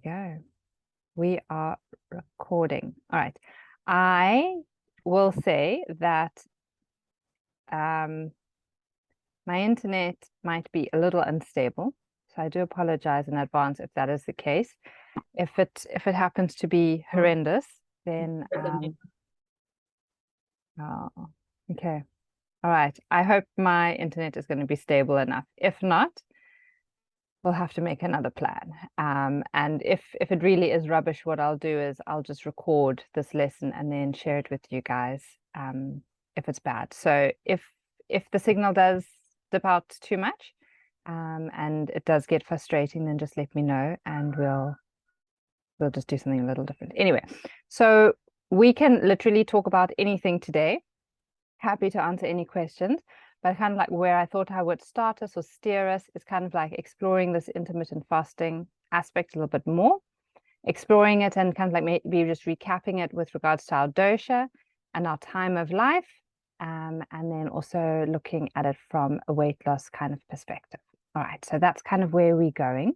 we go. We are recording. All right. I will say that my internet might be a little unstable, so I do apologize in advance if that is the case. If it happens to be horrendous, then oh, okay. All right. I hope my internet is going to be stable enough. If not, we'll have to make another plan. And if it really is rubbish, what I'll do is I'll just record this lesson and then share it with you guys if it's bad. So if the signal does dip out too much and it does get frustrating, then just let me know and we'll just do something a little different. Anyway, so we can literally talk about anything today. Happy to answer any questions. But kind of like where I thought I would start us or steer us is kind of like exploring this intermittent fasting aspect a little bit more, exploring it and kind of like maybe just recapping it with regards to our dosha and our time of life, and then also looking at it from a weight loss kind of perspective. All right, so that's kind of where we're going.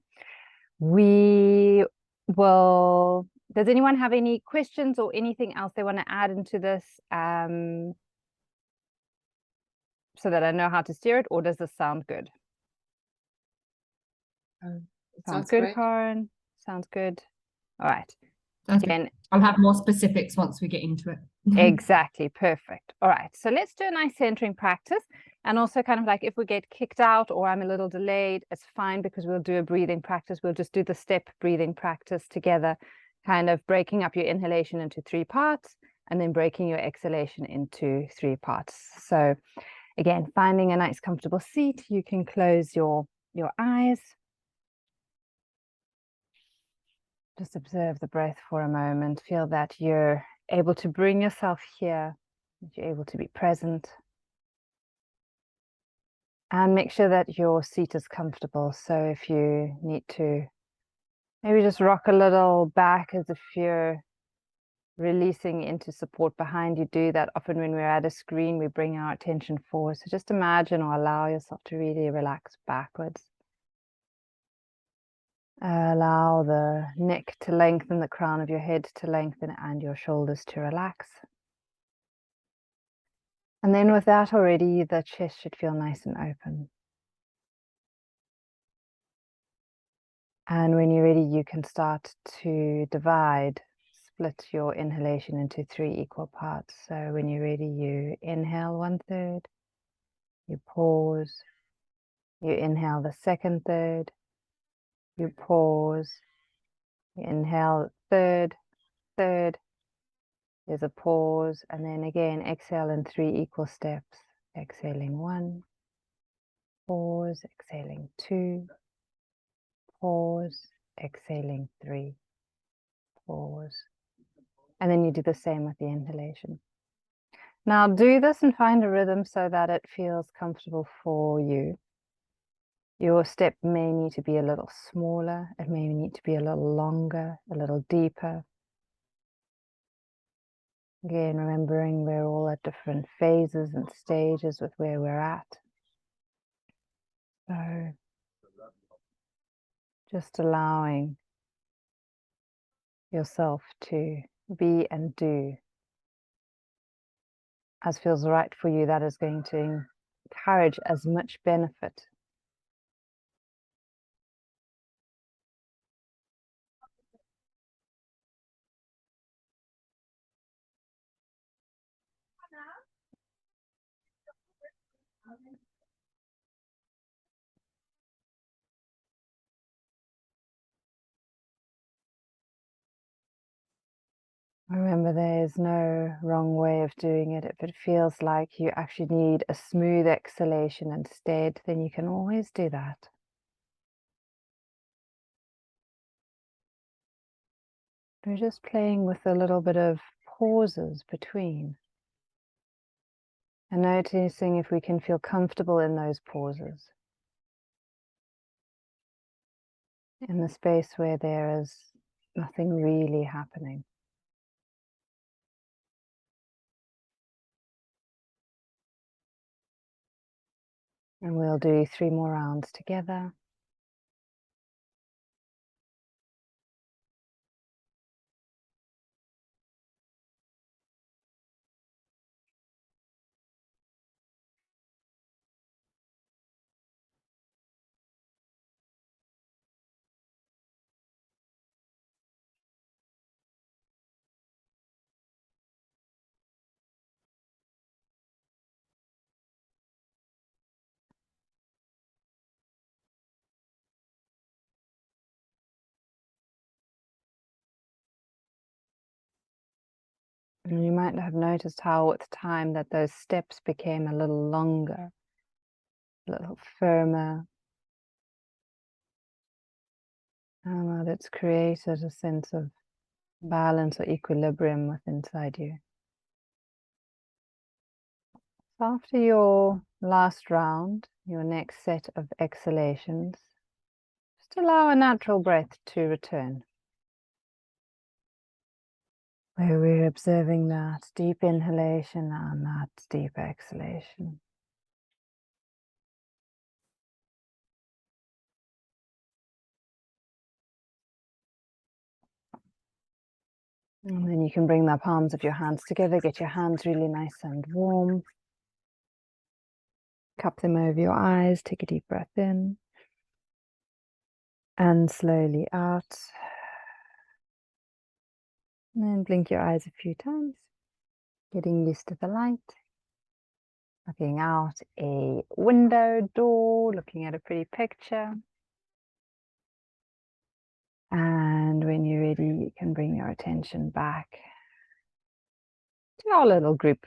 We will, does anyone have any questions or anything else they want to add into this? So that I know how to steer it, or does this sound good? Sounds good, great. Karen. Sounds good. All right. Again, I'll have more specifics once we get into it. Exactly. Perfect. All right. So let's do a nice centering practice. And also kind of like if we get kicked out or I'm a little delayed, it's fine because we'll do a breathing practice. We'll just do the step breathing practice together, kind of breaking up your inhalation into 3 parts and then breaking your exhalation into 3 parts. So again, finding a nice comfortable seat. You can close your eyes. Just observe the breath for a moment. Feel that you're able to bring yourself here, that you're able to be present. And make sure that your seat is comfortable. So if you need to maybe just rock a little back as if you're releasing into support behind you, do that. Often when we're at a screen, we bring our attention forward. So just imagine or allow yourself to really relax backwards. Allow the neck to lengthen, the crown of your head to lengthen, and your shoulders to relax. And then with that already, the chest should feel nice and open. And when you're ready, you can start to split your inhalation into 3 equal parts. So when you're ready, you inhale 1/3, you pause, you inhale the second third, you pause, you inhale third, there's a pause, and then again, exhale in 3 equal steps. Exhaling 1, pause, exhaling 2, pause, exhaling 3, pause. And then you do the same with the inhalation. Now do this and find a rhythm so that it feels comfortable for you. Your step may need to be a little smaller. It may need to be a little longer, a little deeper. Again, remembering we're all at different phases and stages with where we're at. So just allowing yourself to be and do as feels right for you, that is going to encourage as much benefit. Remember, there's no wrong way of doing it. If it feels like you actually need a smooth exhalation instead, then you can always do that. We're just playing with a little bit of pauses between and noticing if we can feel comfortable in those pauses. In the space where there is nothing really happening. And we'll do 3 more rounds together. And you might have noticed how with time that those steps became a little longer, a little firmer. And that it's created a sense of balance or equilibrium within inside you. So after your last round, your next set of exhalations, just allow a natural breath to return, where we're observing that deep inhalation and that deep exhalation. And then you can bring the palms of your hands together, get your hands really nice and warm. Cup them over your eyes, take a deep breath in. And slowly out. And then blink your eyes a few times, getting used to the light. Looking out a window, door, looking at a pretty picture. And when you're ready, you can bring your attention back to our little group.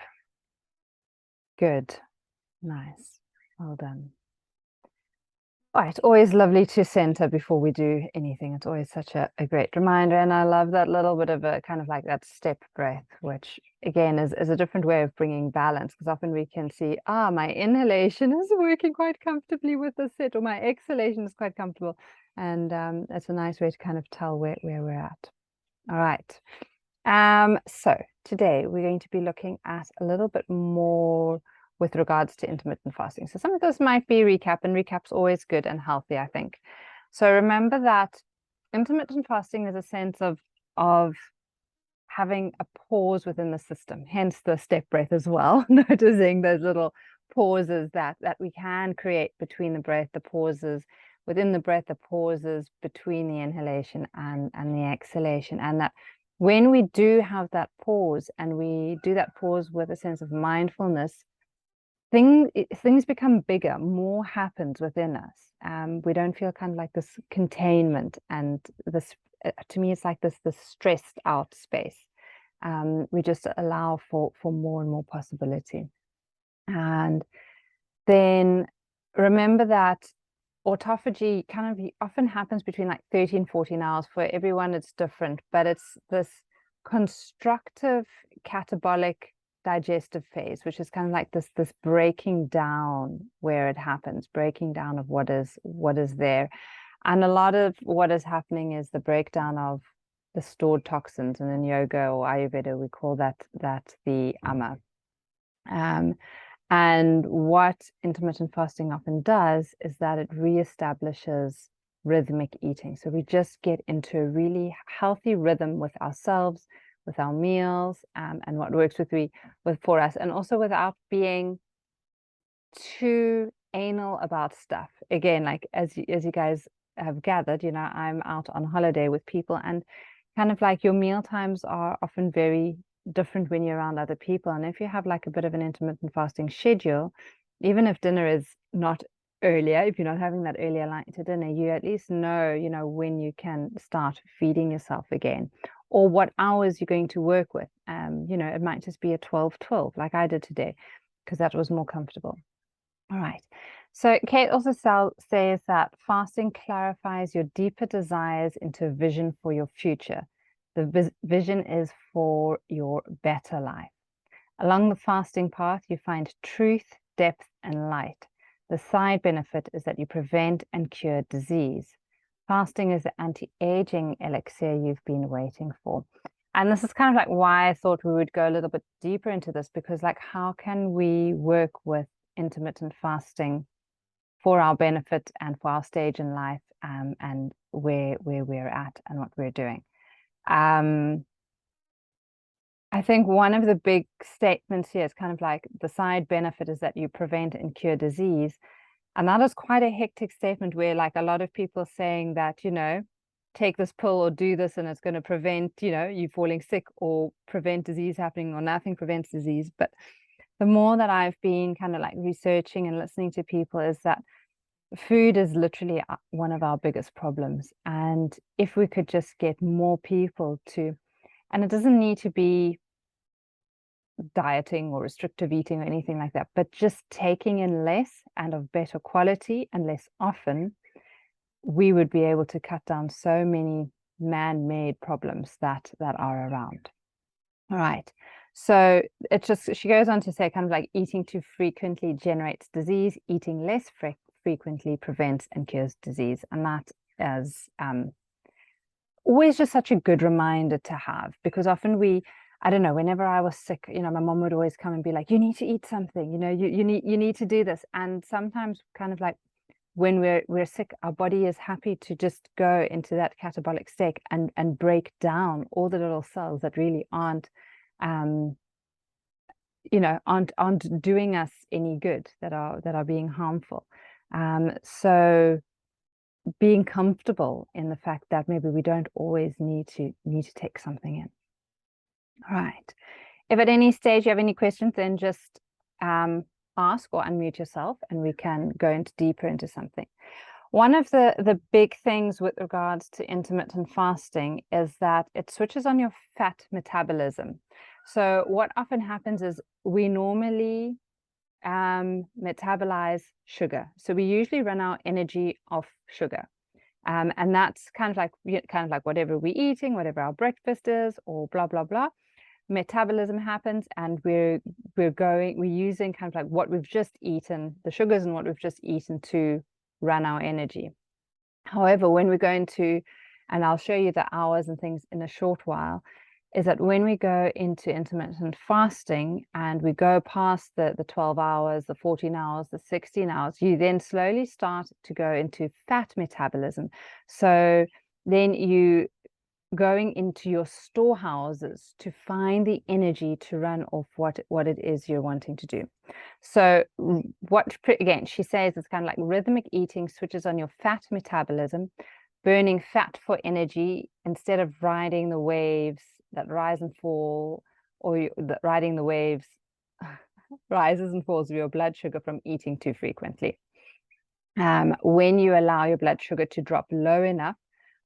Good. Nice. Well done. All right, always lovely to center before we do anything. It's always such a great reminder. And I love that little bit of a kind of like that step breath, which again is a different way of bringing balance, because often we can see, my inhalation is working quite comfortably with the sit, or my exhalation is quite comfortable. And it's a nice way to kind of tell where we're at. All right. So today we're going to be looking at a little bit more with regards to intermittent fasting. So some of this might be recap, and recap's always good and healthy, I think. So remember that intermittent fasting is a sense of having a pause within the system, hence the step breath as well, noticing those little pauses that we can create between the breath, the pauses within the breath, the pauses between the inhalation and the exhalation, and that when we do have that pause and we do that pause with a sense of mindfulness, things become bigger, more happens within us. We don't feel kind of like this containment and this, to me, it's like this stressed out space. We just allow for more and more possibility. And then remember that autophagy kind of often happens between like 13 and 14 hours. For everyone, it's different, but it's this constructive catabolic digestive phase, which is kind of like this breaking down where it happens, breaking down of what is there. And a lot of what is happening is the breakdown of the stored toxins. And in yoga or Ayurveda, we call that the ama. And what intermittent fasting often does is that it reestablishes rhythmic eating. So we just get into a really healthy rhythm with ourselves, with our meals, and what works for us, and also without being too anal about stuff. Again, like as you guys have gathered, I'm out on holiday with people, and kind of like your meal times are often very different when you're around other people. And if you have like a bit of an intermittent fasting schedule, even if dinner is not earlier, if you're not having that earlier light to dinner, you at least know, when you can start feeding yourself again, or what hours you're going to work with. It might just be a 12-12 like I did today, because that was more comfortable. All right. So Kate also says that fasting clarifies your deeper desires into a vision for your future. The vision is for your better life. Along the fasting path, you find truth, depth, and light. The side benefit is that you prevent and cure disease. Fasting is the anti-aging elixir you've been waiting for. And this is kind of like why I thought we would go a little bit deeper into this, because like, how can we work with intermittent fasting for our benefit and for our stage in life, and where we're at and what we're doing. I think one of the big statements here is kind of like the side benefit is that you prevent and cure disease. And that is quite a hectic statement, where like a lot of people saying that, take this pill or do this and it's going to prevent, you falling sick, or prevent disease happening, or nothing prevents disease. But the more that I've been kind of like researching and listening to people, is that food is literally one of our biggest problems. And if we could just get more people to, and it doesn't need to be dieting or restrictive eating or anything like that, but just taking in less and of better quality and less often, we would be able to cut down so many man-made problems that are around. All right. So she goes on to say kind of like eating too frequently generates disease, eating less frequently prevents and cures disease. And that is always just such a good reminder to have, because often I don't know, whenever I was sick, my mom would always come and be like, you need to eat something, you need to do this. And sometimes kind of like when we're sick, our body is happy to just go into that catabolic state and break down all the little cells that really aren't doing us any good, that are being harmful. So being comfortable in the fact that maybe we don't always need to take something in. All right. If at any stage you have any questions, then just ask or unmute yourself and we can go deeper into something. One of the big things with regards to intermittent fasting is that it switches on your fat metabolism. So what often happens is we normally metabolize sugar. So we usually run our energy off sugar. And that's kind of like whatever we're eating, whatever our breakfast is, or blah, blah, blah. Metabolism happens and we're using kind of like what we've just eaten, the sugars and what we've just eaten to run our energy. However, when we go into, and I'll show you the hours and things in a short while, is that when we go into intermittent fasting and we go past the 12 hours, the 14 hours, the 16 hours, you then slowly start to go into fat metabolism. So then you going into your storehouses to find the energy to run off what it is you're wanting to do. So again, she says it's kind of like rhythmic eating switches on your fat metabolism, burning fat for energy instead of riding the waves that rise and fall, or riding the waves, rises and falls of your blood sugar from eating too frequently. When you allow your blood sugar to drop low enough,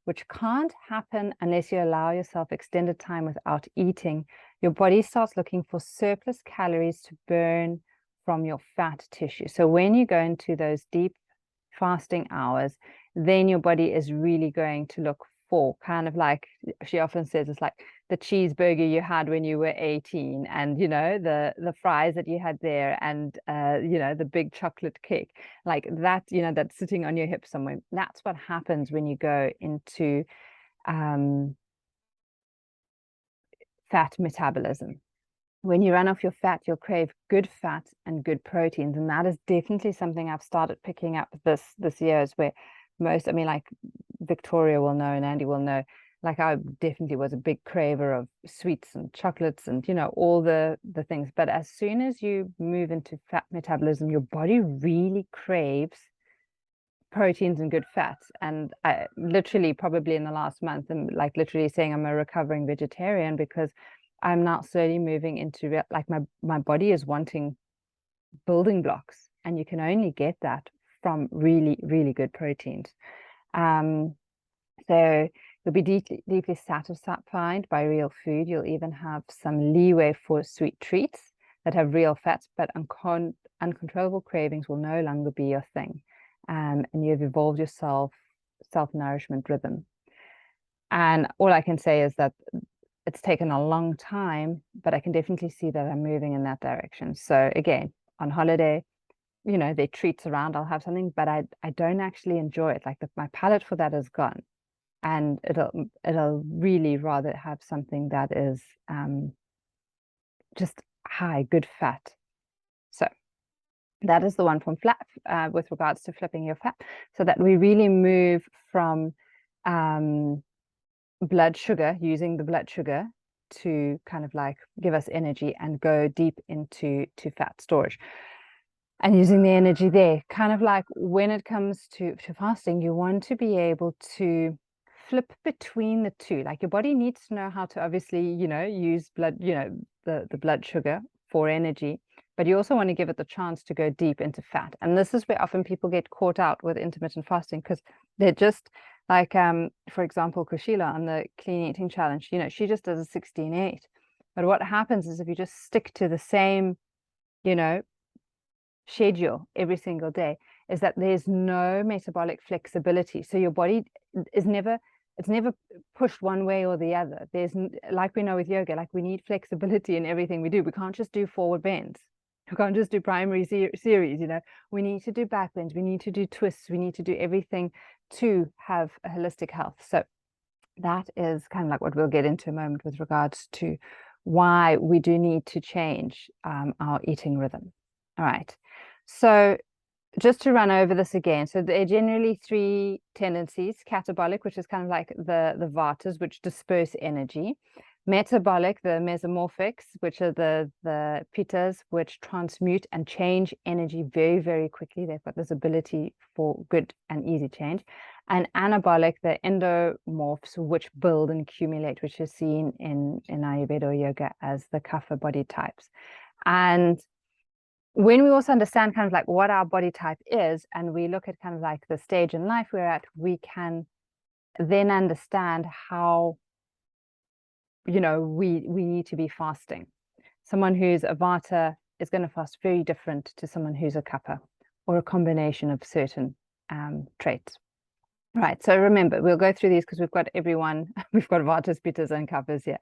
which can't happen unless you allow yourself extended time without eating, your body starts looking for surplus calories to burn from your fat tissue. So when you go into those deep fasting hours, then your body is really going to look for, kind of like she often says, it's like the cheeseburger you had when you were 18, and the fries that you had there, and the big chocolate cake, like that, that's sitting on your hip somewhere. That's what happens when you go into fat metabolism. When you run off your fat, you'll crave good fats and good proteins. And that is definitely something I've started picking up this year, is where like Victoria will know and Andy will know, like I definitely was a big craver of sweets and chocolates and, all the things. But as soon as you move into fat metabolism, your body really craves proteins and good fats. And I literally, probably in the last month, I'm like literally saying I'm a recovering vegetarian, because I'm now slowly moving into like my body is wanting building blocks, and you can only get that from really, really good proteins. So you'll be deeply satisfied by real food. You'll even have some leeway for sweet treats that have real fats, but uncontrollable cravings will no longer be your thing. And you've evolved your self-nourishment rhythm. And all I can say is that it's taken a long time, but I can definitely see that I'm moving in that direction. So again, on holiday, there are treats around, I'll have something, but I don't actually enjoy it. Like my palate for that is gone. And it'll really rather have something that is just high, good fat. So that is the one from flat with regards to flipping your fat, so that we really move from blood sugar, using the blood sugar to kind of like give us energy, and go deep into fat storage and using the energy there. Kind of like when it comes to fasting, you want to be able to flip between the two. Like your body needs to know how to obviously, use blood, the blood sugar for energy, but you also want to give it the chance to go deep into fat. And this is where often people get caught out with intermittent fasting, because they're just like, for example, Kushila on the clean eating challenge, she just does a 16-8. But what happens is if you just stick to the same, you know, schedule every single day, is that there's no metabolic flexibility. So your body is never, it's never pushed one way or the other. There's, like we know with yoga, like we need flexibility in everything we do. We can't just do forward bends. We can't just do primary series, you know. We need to do back bends. We need to do twists. We need to do everything to have a holistic health. So that is kind of like what we'll get into a moment with regards to why we do need to change our eating rhythm. All right. So just to run over this again, so there are generally three tendencies: catabolic, which is kind of like the vatas, which disperse energy; metabolic, the mesomorphics, which are the pittas, which transmute and change energy very, very quickly. They've got this ability for good and easy change; and anabolic, the endomorphs, which build and accumulate, which is seen in Ayurveda or yoga as the kapha body types. And when we also understand kind of like what our body type is, and we look at kind of like the stage in life we're at, we can then understand how, you know, we need to be fasting. Someone who's a vata is going to fast very different to someone who's a kapha, or a combination of certain traits. Right, so remember, we'll go through these because we've got everyone, we've got vatas, pittas, and kaphas here.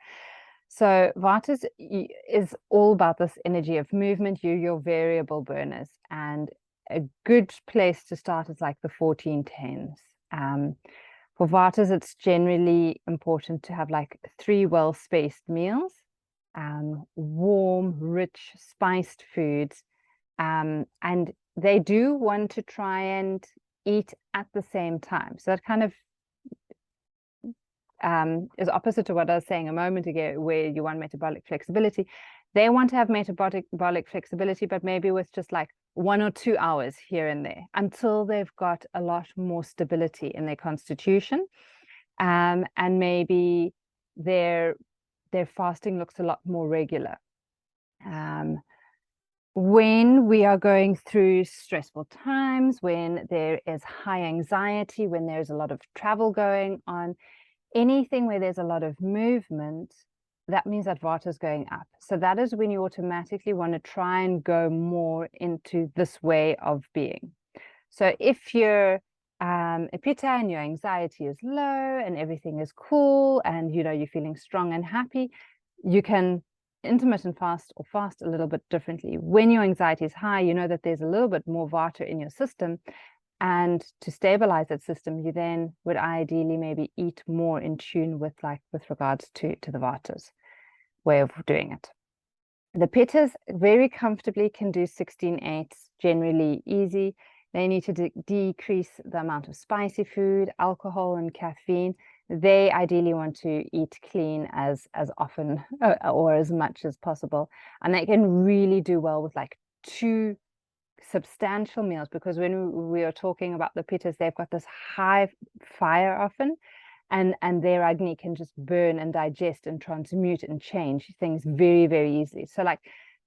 So vatas is all about this energy of movement, your variable burners. And a good place to start is like the 1410s. For vatas, it's generally important to have like 3 well-spaced meals, warm, rich, spiced foods. And they do want to try and eat at the same time. So that kind of is opposite to what I was saying a moment ago, where you want metabolic flexibility. They want to have metabolic flexibility, but maybe with just like 1 or 2 hours here and there, until they've got a lot more stability in their constitution. And maybe their fasting looks a lot more regular. When we are going through stressful times, when there is high anxiety, when there's a lot of travel going on, anything where there's a lot of movement, that means that vata is going up. So that is when you automatically want to try and go more into this way of being. So if you're a pitta and your anxiety is low and everything is cool and, you know, you're feeling strong and happy, you can intermittent fast or fast a little bit differently. When your anxiety is high, you know that there's a little bit more vata in your system. And to stabilize that system, you then would ideally maybe eat more in tune with regards to the vatas way of doing it. The pittas very comfortably can do 16/8, generally easy. They need to decrease the amount of spicy food, alcohol, and caffeine. They ideally want to eat clean as often or as much as possible. And they can really do well with like 2 substantial meals, because when we are talking about the pittas, they've got this high fire often, and their agni can just burn and digest and transmute and change things very, very easily. So like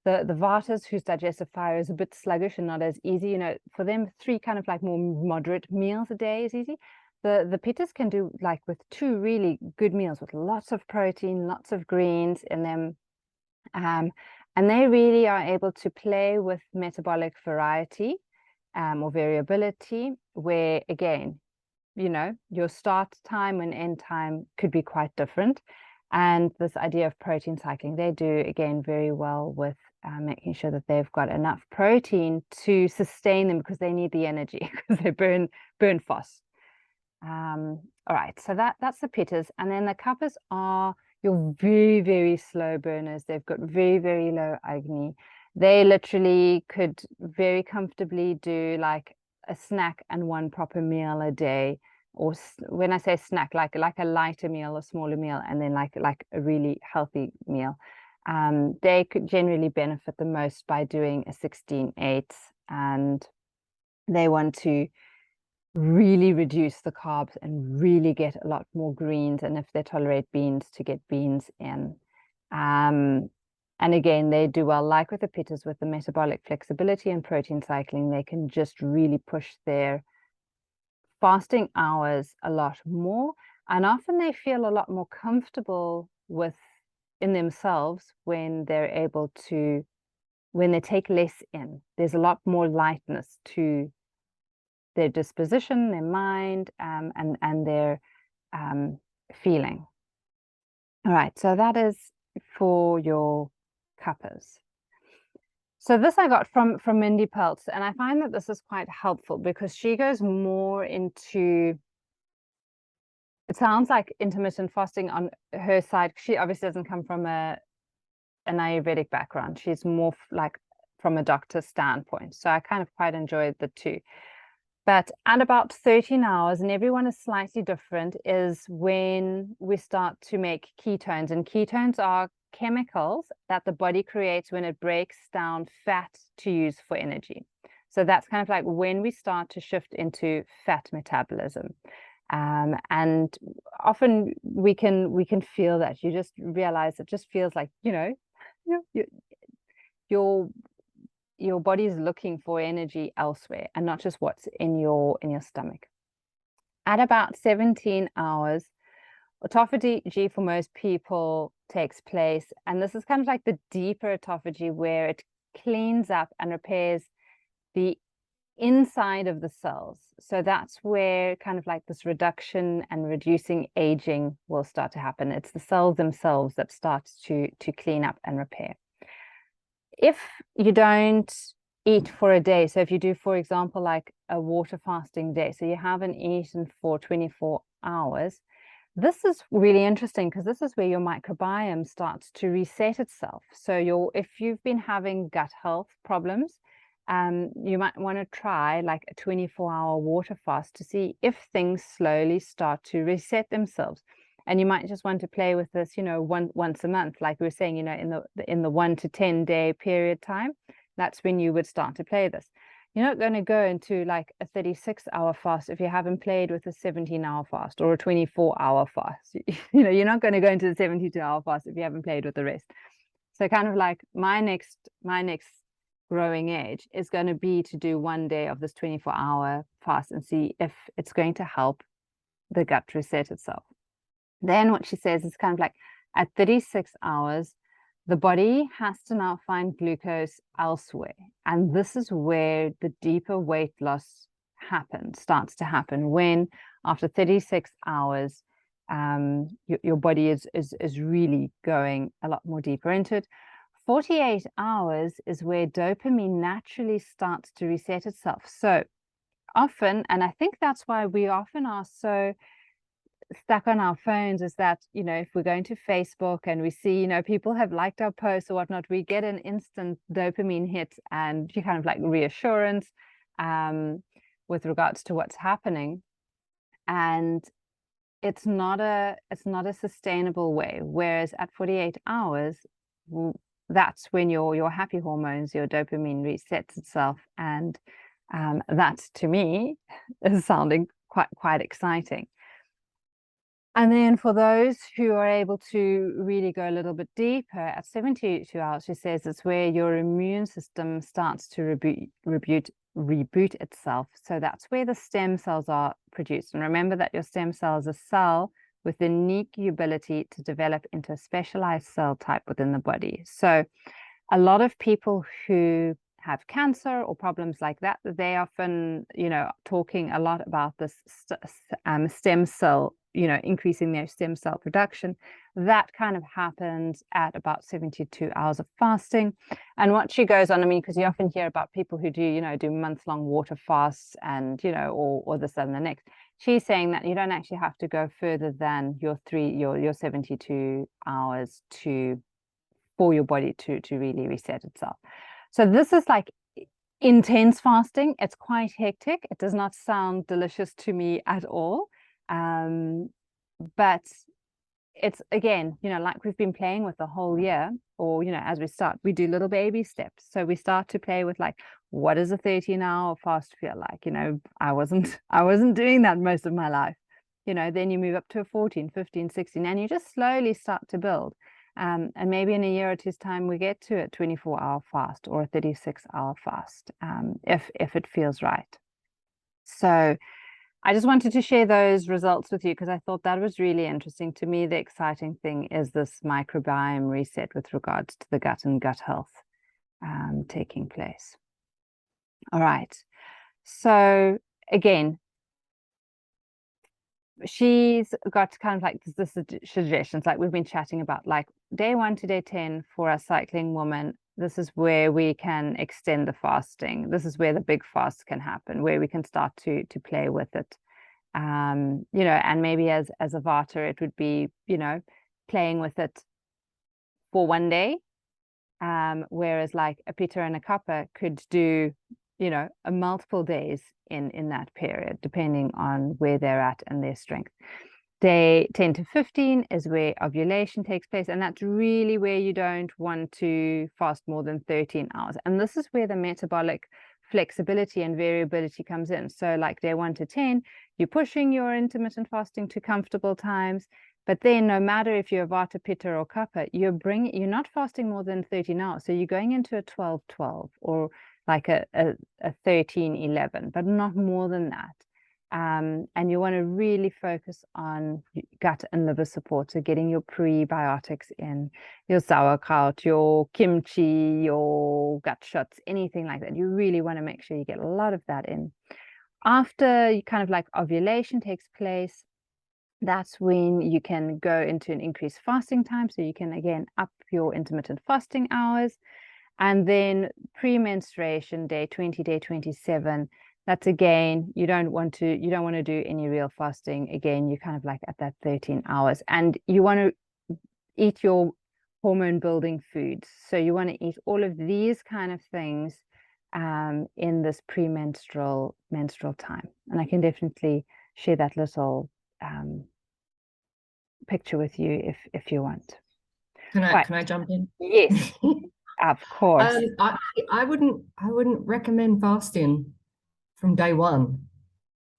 the vatas, whose digestive fire is a bit sluggish and not as easy, you know, for them 3 kind of like more moderate meals a day is easy. The pittas can do like with 2 really good meals with lots of protein, lots of greens in them. And they really are able to play with metabolic variety or variability, where again, you know, your start time and end time could be quite different. And this idea of protein cycling, they do again very well with making sure that they've got enough protein to sustain them, because they need the energy because they burn fast. All right, so that's the pittas. And then the kaphas are your very, very slow burners. They've got very, very low agni. They literally could very comfortably do like a snack and 1 proper meal a day. Or when I say snack, like a lighter meal, a smaller meal, and then like a really healthy meal. They could generally benefit the most by doing a 16/8, and they want to really reduce the carbs and really get a lot more greens, and if they tolerate beans, to get beans in. And again, they do well, like with the pittas, with the metabolic flexibility and protein cycling. They can just really push their fasting hours a lot more, and often they feel a lot more comfortable with in themselves when they're able to, when they take less in. There's a lot more lightness to their disposition, their mind, and their feeling. All right, so that is for your cuppas. So this I got from Mindy Peltz, and I find that this is quite helpful because she goes more into, it sounds like intermittent fasting on her side. She obviously doesn't come from an Ayurvedic background. She's more like from a doctor's standpoint. So I kind of quite enjoyed the two. But at about 13 hours, and everyone is slightly different, is when we start to make ketones. And ketones are chemicals that the body creates when it breaks down fat to use for energy. So that's kind of like when we start to shift into fat metabolism. And often we can feel that. You just realize it just feels like, your body is looking for energy elsewhere and not just what's in your stomach. At about 17 hours, autophagy for most people takes place, and this is kind of like the deeper autophagy where it cleans up and repairs the inside of the cells. So that's where kind of like this reduction and reducing aging will start to happen. It's the cells themselves that start to clean up and repair. If you don't eat for a day, so if you do, for example, like a water fasting day, so you haven't eaten for 24 hours, this is really interesting because this is where your microbiome starts to reset itself. So if you've been having gut health problems, you might want to try like a 24-hour water fast to see if things slowly start to reset themselves. And you might just want to play with this, once a month, like we were saying, in the 1 to 10 day period time. That's when you would start to play this. You're not going to go into like a 36-hour fast if you haven't played with a 17-hour fast or a 24-hour fast. You're not going to go into the 72-hour fast if you haven't played with the rest. So kind of like my next growing age is going to be to do one day of this 24-hour fast and see if it's going to help the gut reset itself. Then what she says is kind of like at 36 hours, the body has to now find glucose elsewhere. And this is where the deeper weight loss starts to happen, when after 36 hours, your body is really going a lot more deeper into it. 48 hours is where dopamine naturally starts to reset itself. So often, and I think that's why we often are so stuck on our phones, is that if we're going to Facebook and we see people have liked our posts or whatnot, we get an instant dopamine hit and you kind of like reassurance with regards to what's happening, and it's not a sustainable way. Whereas at 48 hours, that's when your happy hormones, your dopamine resets itself, and that to me is sounding quite exciting. And then for those who are able to really go a little bit deeper, at 72 hours, she says it's where your immune system starts to reboot itself. So that's where the stem cells are produced. And remember that your stem cell is a cell with the unique ability to develop into a specialized cell type within the body. So a lot of people who have cancer or problems like that, they often, talking a lot about this stem cell, increasing their stem cell production. That kind of happens at about 72 hours of fasting. And what she goes on, because you often hear about people who do month-long water fasts and, or this and the next. She's saying that you don't actually have to go further than your 72 hours for your body to really reset itself. So this is like intense fasting. It's quite hectic. It does not sound delicious to me at all. But it's, again, like we've been playing with the whole year, or, as we start, we do little baby steps. So we start to play with like, what does a 13-hour fast feel like? I wasn't doing that most of my life. Then you move up to a 14, 15, 16, and you just slowly start to build. And maybe in a year or two's time, we get to a 24-hour fast or a 36-hour fast, if it feels right. So I just wanted to share those results with you because I thought that was really interesting. To me, the exciting thing is this microbiome reset with regards to the gut and gut health taking place. All right. So again, she's got kind of like the suggestions, like we've been chatting about, like day 1 to day 10 for a cycling woman. This is where we can extend the fasting. This is where the big fast can happen, where we can start to play with it. You know, and maybe as a Vata, it would be, you know, playing with it for 1 day. Whereas like a Pitta and a Kapha could do, you know, a multiple days in that period, depending on where they're at and their strength. Day 10 to 15 is where ovulation takes place, and that's really where you don't want to fast more than 13 hours. And this is where the metabolic flexibility and variability comes in. So like day 1 to 10, you're pushing your intermittent fasting to comfortable times. But then no matter if you're Vata, Pitta, or Kapha, you're not fasting more than 13 hours. So you're going into a 12-12 or like a 13-11, but not more than that. And you want to really focus on gut and liver support. So getting your prebiotics in, your sauerkraut, your kimchi, your gut shots, anything like that. You really want to make sure you get a lot of that in. After you kind of like ovulation takes place, that's when you can go into an increased fasting time. So you can again up your intermittent fasting hours. And then pre-menstruation, day 20, day 27, that's again, you don't want to do any real fasting. Again, you're kind of like at that 13 hours. And you want to eat your hormone building foods. So you want to eat all of these kind of things in this menstrual time. And I can definitely share that little picture with you if you want. Can Right. I jump in? Yes, of course. I wouldn't recommend fasting from day 1.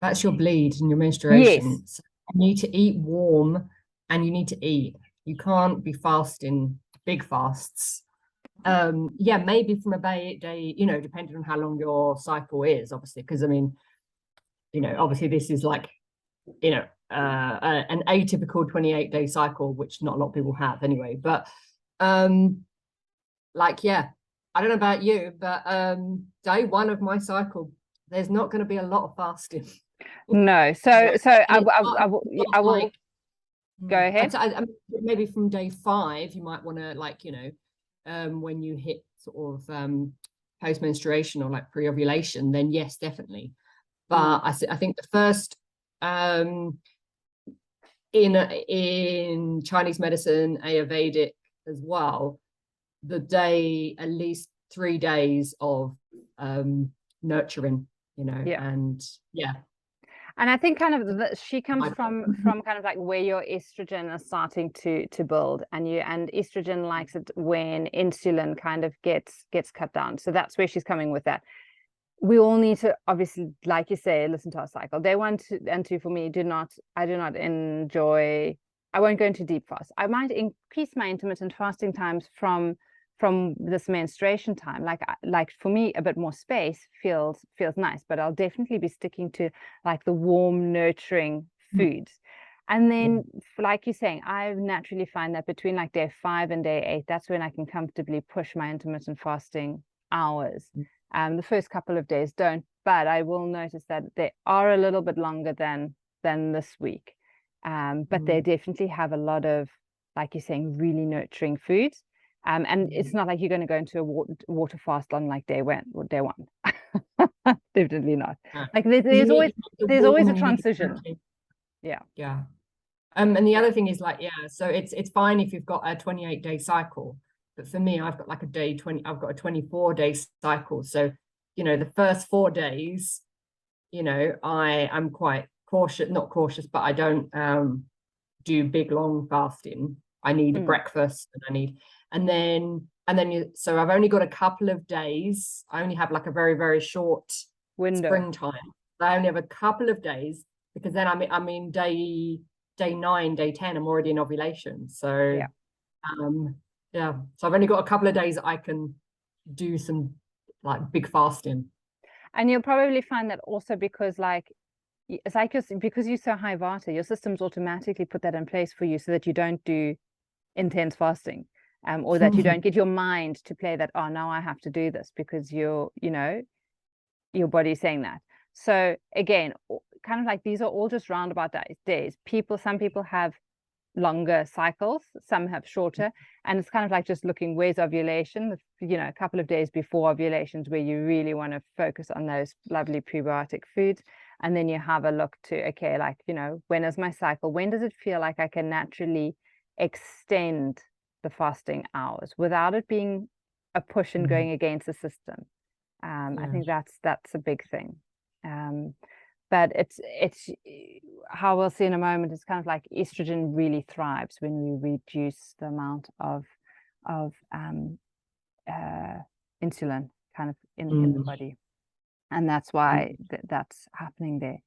That's your bleed and your menstruation. Yes. So you need to eat warm and you need to eat. You can't be fasting big fasts. Yeah, maybe from a day, you know, depending on how long your cycle is, obviously, because I mean, you know, obviously this is like, you know, an atypical 28-day cycle, which not a lot of people have anyway. But like, yeah, I don't know about you, but day 1 of my cycle, there's not going to be a lot of fasting. No, so I will like, go ahead. maybe from day 5, you might want to, like, you know, when you hit sort of post-menstruation or like pre-ovulation, then yes, definitely. But I think the first in Chinese medicine, Ayurvedic as well, the day, at least 3 days of nurturing, you know, Yeah. and yeah. And I think kind of she comes from kind of like where your estrogen is starting to build, and estrogen likes it when insulin kind of gets cut down. So that's where she's coming with that. We all need to obviously, like you say, listen to our cycle. Day 1 and 2 for me I do not enjoy. I won't go into deep fast. I might increase my intermittent fasting times from this menstruation time. Like for me, a bit more space feels nice, but I'll definitely be sticking to like the warm, nurturing foods. And then, like you're saying, I naturally find that between like day 5 and day 8, that's when I can comfortably push my intermittent fasting hours. The first couple of days don't, but I will notice that they are a little bit longer than this week. But they definitely have a lot of, like you're saying, really nurturing foods. And it's not like you're going to go into a water fast on like day 1 or day 1. Definitely not. Like there's always a transition. Yeah. Yeah. And the other thing is like, yeah, so it's fine if you've got a 28-day cycle, but for me, I've got like I've got a 24-day cycle. So, you know, the first 4 days, you know, I'm quite cautious, not cautious, but I don't do big long fasting. I need breakfast and then so I've only got a couple of days. I only have like a very, very short window. Springtime. I only have a couple of days because then I'm in day 9, day 10, I'm already in ovulation. So yeah. So I've only got a couple of days that I can do some like big fasting. And you'll probably find that also because like it's like because you're so high vata, your systems automatically put that in place for you so that you don't do intense fasting, or that you don't get your mind to play that, oh, now I have to do this, because your body's saying that. So again, kind of like these are all just roundabout days. Some people have longer cycles, some have shorter, and it's kind of like just looking, where's ovulation, a couple of days before ovulations, where you really want to focus on those lovely prebiotic foods. And then you have a look to, okay, like, when is my cycle, when does it feel like I can naturally extend the fasting hours without it being a push and going against the system. I think that's a big thing. But it's how we'll see in a moment, it's kind of like estrogen really thrives when we reduce the amount of insulin kind of in the body, and that's why that's happening there.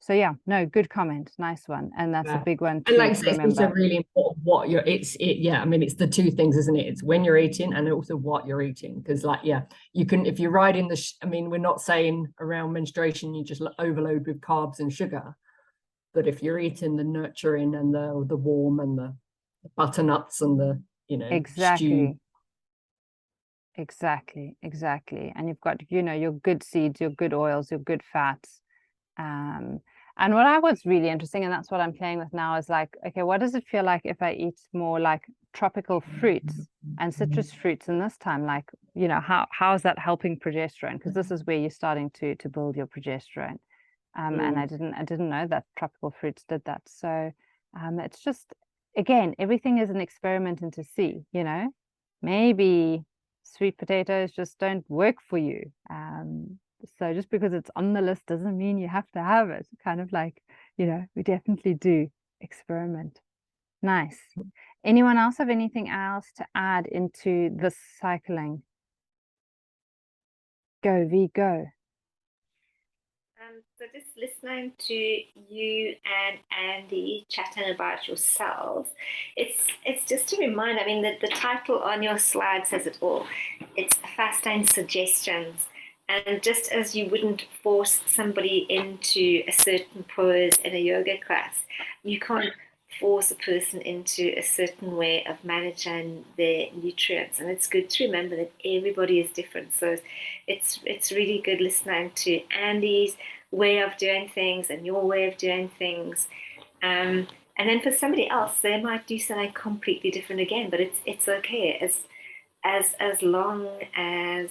So yeah, no, good comment, nice one, and that's a big one and like I to say, it's remember. also really important what you're I mean, it's the two things, isn't it? It's when you're eating and also what you're eating, because like you can, if you're riding I mean, we're not saying around menstruation you just overload with carbs and sugar, but if you're eating the nurturing and the warm and the butternuts and the stew. Exactly, and you've got your good seeds, your good oils, your good fats. And what I was really interesting, and that's what I'm playing with now, is like, okay, what does it feel like if I eat more like tropical fruits and citrus fruits in this time? Like, how is that helping progesterone? Because this is where you're starting to build your progesterone. And I didn't know that tropical fruits did that. So it's just, again, everything is an experiment, and to see, maybe sweet potatoes just don't work for you. So just because it's on the list doesn't mean you have to have it. Kind of like, we definitely do experiment. Nice. Anyone else have anything else to add into this cycling? Go, V, go. So just listening to you and Andy chatting about yourselves, it's just a reminder. I mean, the title on your slide says it all. It's fasting suggestions. And just as you wouldn't force somebody into a certain pose in a yoga class, you can't force a person into a certain way of managing their nutrients. And it's good to remember that everybody is different. So it's really good listening to Andy's way of doing things and your way of doing things. And then for somebody else, they might do something completely different again, but it's okay as long as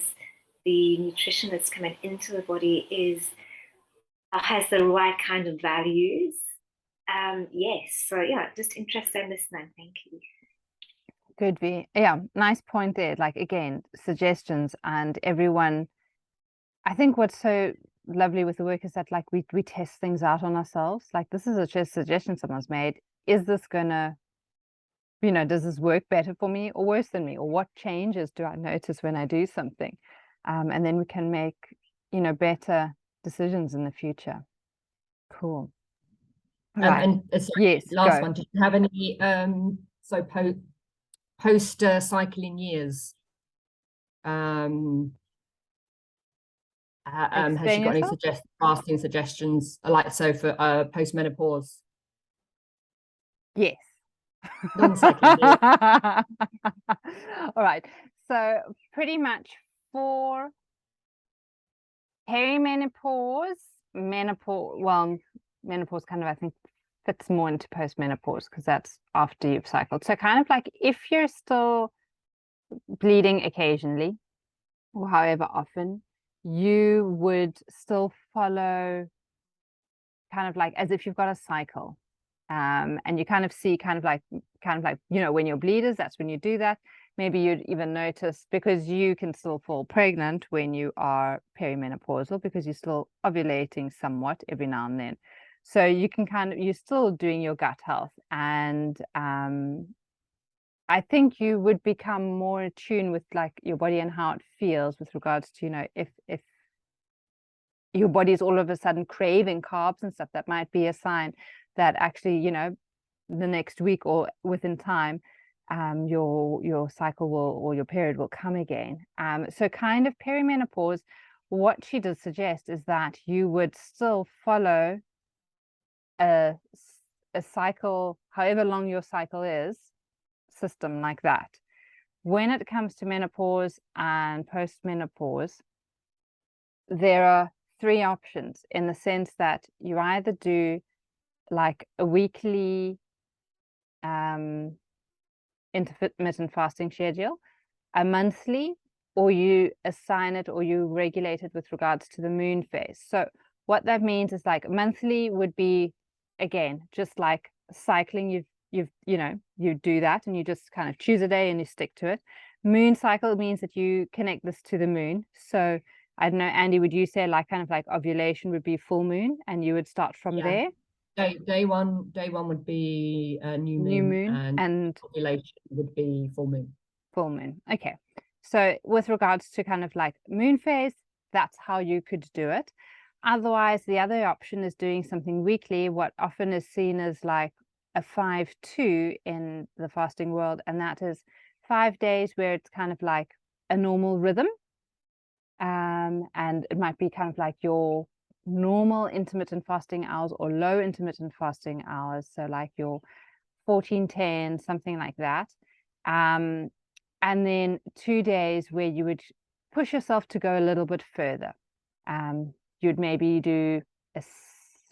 the nutrition that's coming into the body has the right kind of values. Yes, so yeah, just interesting listening. Thank you. Good, V. Yeah, nice point there. Like, again, suggestions, and everyone. I think what's so lovely with the work is that, like, we test things out on ourselves. Like, this is a suggestion someone's made. Is this gonna, does this work better for me or worse than me? Or what changes do I notice when I do something? And then we can make, better decisions in the future. Cool. Right. And Yes, last go. one. Did you have any post cycling years? Has Explain she got any yourself. fasting suggestions, like so for post menopause? Yes. Non-cycling years. All right. So pretty much for perimenopause, menopause kind of, I think, fits more into postmenopause because that's after you've cycled. So kind of like if you're still bleeding occasionally, or however often, you would still follow kind of like as if you've got a cycle. And you kind of see kind of like, when your bleed is, that's when you do that. Maybe you'd even notice, because you can still fall pregnant when you are perimenopausal, because you're still ovulating somewhat every now and then. So you can you're still doing your gut health. And I think you would become more in tune with like your body and how it feels with regards to, if your body is all of a sudden craving carbs and stuff, that might be a sign that actually, the next week or within time, your cycle will, or your period will come again. So kind of perimenopause, what she does suggest is that you would still follow a cycle, however long your cycle is, system like that. When it comes to menopause and postmenopause, there are 3 options, in the sense that you either do like a weekly intermittent fasting schedule, a monthly, or you assign it or you regulate it with regards to the moon phase. So what that means is, like, monthly would be, again, just like cycling. You do that and you just kind of choose a day and you stick to it. Moon cycle means that you connect this to the moon. So I don't know, Andy, would you say like kind of like ovulation would be full moon and you would start from there? Day one would be new moon, and ovulation would be full moon. Full moon. Okay. So with regards to kind of like moon phase, that's how you could do it. Otherwise, the other option is doing something weekly, what often is seen as like a 5-2 in the fasting world, and that is 5 days where it's kind of like a normal rhythm. And it might be kind of like your normal intermittent fasting hours or low intermittent fasting hours. So like your 14-10, something like that. And then 2 days where you would push yourself to go a little bit further. You'd maybe do a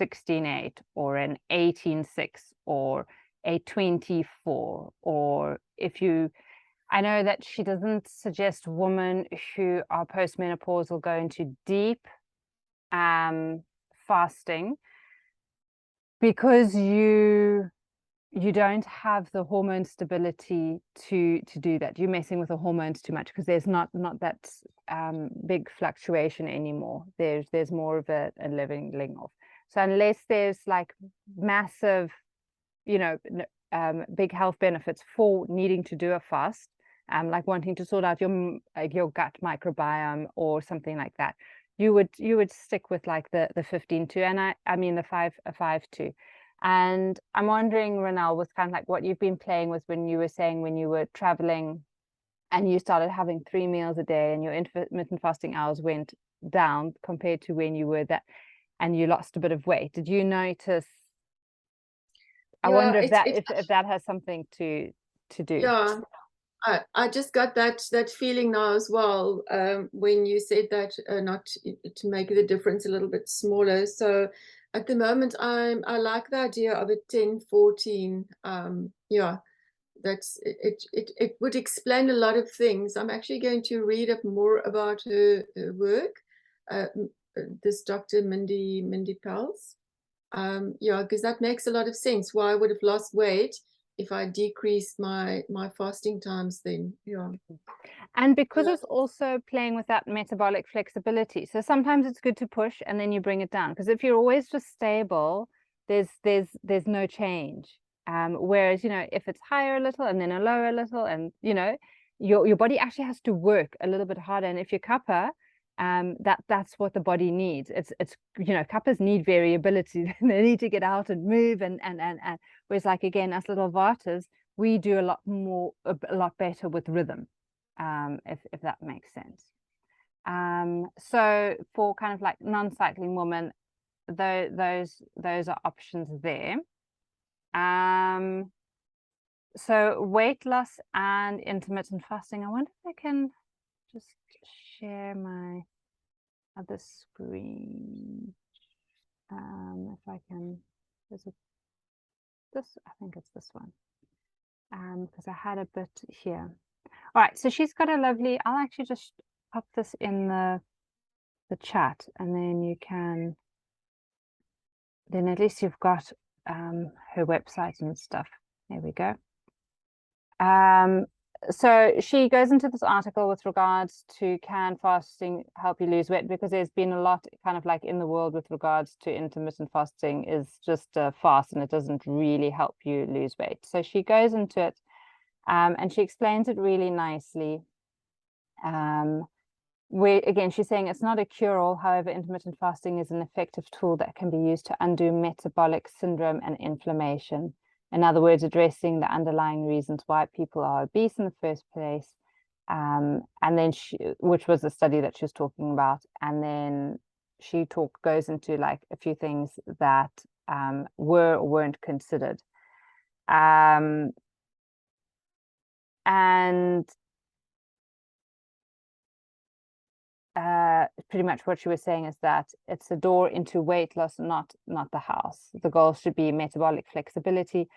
16-8 or an 18-6 or a 24, or if you, I know that she doesn't suggest women who are postmenopausal go into deep fasting, because you don't have the hormone stability to do that. You're messing with the hormones too much, because there's not that big fluctuation anymore. There's more of a leveling off. So unless there's like massive, big health benefits for needing to do a fast, like wanting to sort out your gut microbiome or something like that, you would stick with like the 15-2, and I mean the 5-2. And I'm wondering, Ronelle, with kind of like what you've been playing with, when you were saying when you were traveling and you started having 3 meals a day and your intermittent fasting hours went down compared to when you were that, and you lost a bit of weight. Did you notice? I wonder if that has something to do. Yeah, I just got that feeling now as well, when you said that, not to make the difference a little bit smaller. So at the moment, I like the idea of a 10-14. Yeah, that's it. It would explain a lot of things. I'm actually going to read up more about her work. This Dr. Mindy Pels. Yeah, because that makes a lot of sense. Why I would have lost weight if I decreased my fasting times then. Yeah. And because it's also playing with that metabolic flexibility. So sometimes it's good to push and then you bring it down, because if you're always just stable, there's no change. Whereas, if it's higher a little and then a lower a little, and your body actually has to work a little bit harder. And if you're kappa, that's what the body needs. It's kappas need variability. They need to get out and move, and whereas, like, again, us little vatas, we do a lot better with rhythm, if that makes sense. So for kind of like non-cycling women, those are options there. So weight loss and intermittent fasting. I wonder if I can just share my other screen. If I can, this, I think it's this one. Because I had a bit here. All right, so she's got a lovely, I'll actually just pop this in the chat, and then you can, then at least you've got her website and stuff. There we go. So she goes into this article with regards to, can fasting help you lose weight? Because there's been a lot kind of like in the world with regards to intermittent fasting is just a fast, and it doesn't really help you lose weight. So she goes into it, and she explains it really nicely. Again, she's saying it's not a cure-all. However, intermittent fasting is an effective tool that can be used to undo metabolic syndrome and inflammation. In other words, addressing the underlying reasons why people are obese in the first place. And then which was the study that she was talking about. And then she goes into like a few things that were or weren't considered. And pretty much what she was saying is that it's a door into weight loss, not the house. The goal should be metabolic flexibility,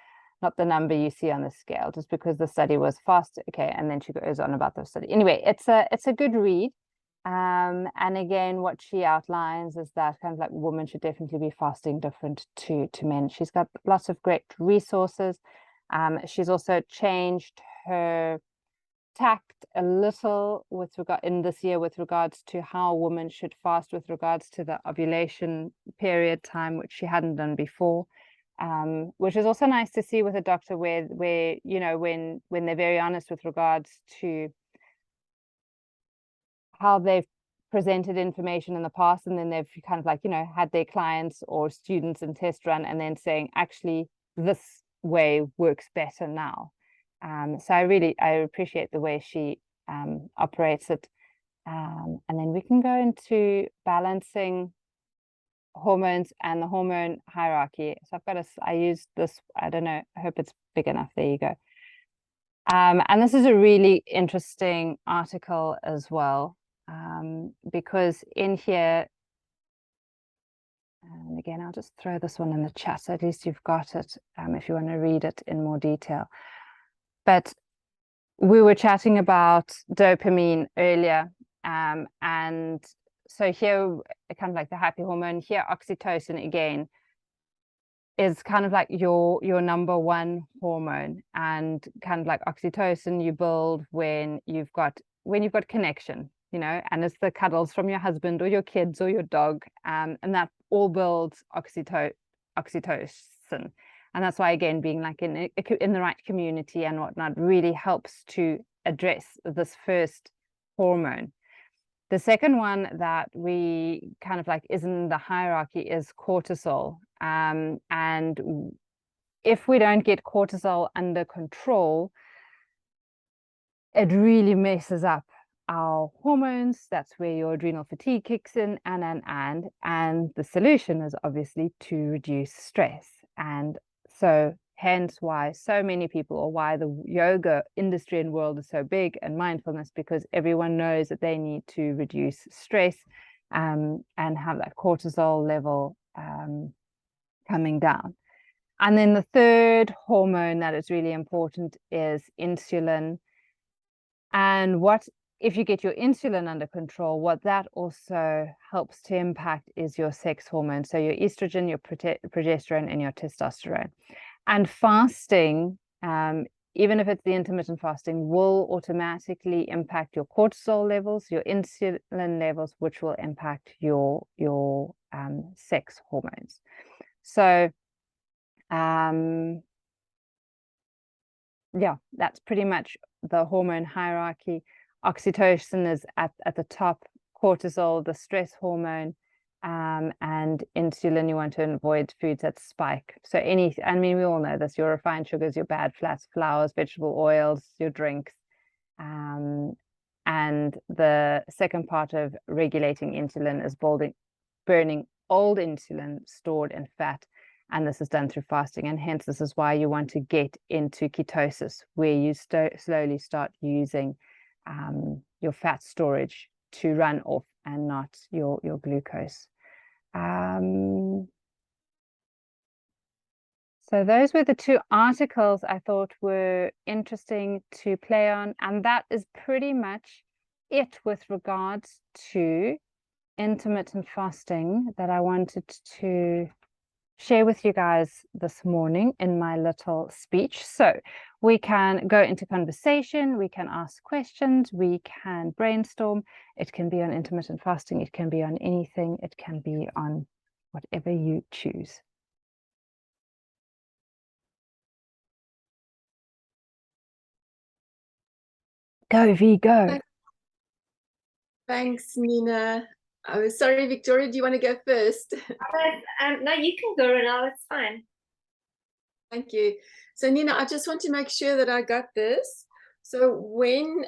not the number you see on the scale, just because the study was fast. Okay, and then she goes on about the study. Anyway, it's a good read. And again, what she outlines is that kind of like women should definitely be fasting different to men. She's got lots of great resources. She's also changed her tact a little with regard in this year with regards to how women should fast with regards to the ovulation period time, which she hadn't done before. Which is also nice to see with a doctor where you know, when they're very honest with regards to how they've presented information in the past, and then they've kind of like, you know, had their clients or students in test run and then saying, actually, this way works better now. So I appreciate the way she operates it. And then we can go into balancing hormones and the hormone hierarchy. So I used this, I don't know, I hope it's big enough. There you go. And this is a really interesting article as well, because in here, and again, I'll just throw this one in the chat, so at least you've got it if you want to read it in more detail. But we were chatting about dopamine earlier, and so here, kind of like the happy hormone, here oxytocin again is kind of like your number one hormone, and kind of like oxytocin you build when you've got connection, you know, and it's the cuddles from your husband or your kids or your dog, and that all builds oxytocin. And that's why, again, being like in the right community and whatnot really helps to address this first hormone. The second one that we kind of like is in the hierarchy is cortisol. And if we don't get cortisol under control, it really messes up our hormones. That's where your adrenal fatigue kicks in, and the solution is obviously to reduce stress. And so hence why so many people, or why the yoga industry and world is so big, and mindfulness, because everyone knows that they need to reduce stress and have that cortisol level coming down. And then the third hormone that is really important is insulin. And if you get your insulin under control, what that also helps to impact is your sex hormone. So your estrogen, your progesterone, and your testosterone. And fasting, even if it's the intermittent fasting, will automatically impact your cortisol levels, your insulin levels, which will impact your sex hormones. So yeah, that's pretty much the hormone hierarchy. Oxytocin is at the top, cortisol, the stress hormone, and insulin, you want to avoid foods that spike. So I mean, we all know this, your refined sugars, your bad fats, flours, vegetable oils, your drinks. And the second part of regulating insulin is burning old insulin stored in fat. And this is done through fasting. And hence, this is why you want to get into ketosis, where you slowly start using your fat storage to run off and not your glucose. So those were the two articles I thought were interesting to play on. And that is pretty much it with regards to intermittent fasting that I wanted to share with you guys this morning in my little speech. So we can go into conversation, we can ask questions, we can brainstorm. It can be on intermittent fasting, it can be on anything, it can be on whatever you choose. Go, V, go. Thanks, Nina. Oh, sorry, Victoria, do you want to go first? No, you can go, Renal, it's fine. Thank you. So, Nina, I just want to make sure that I got this. So when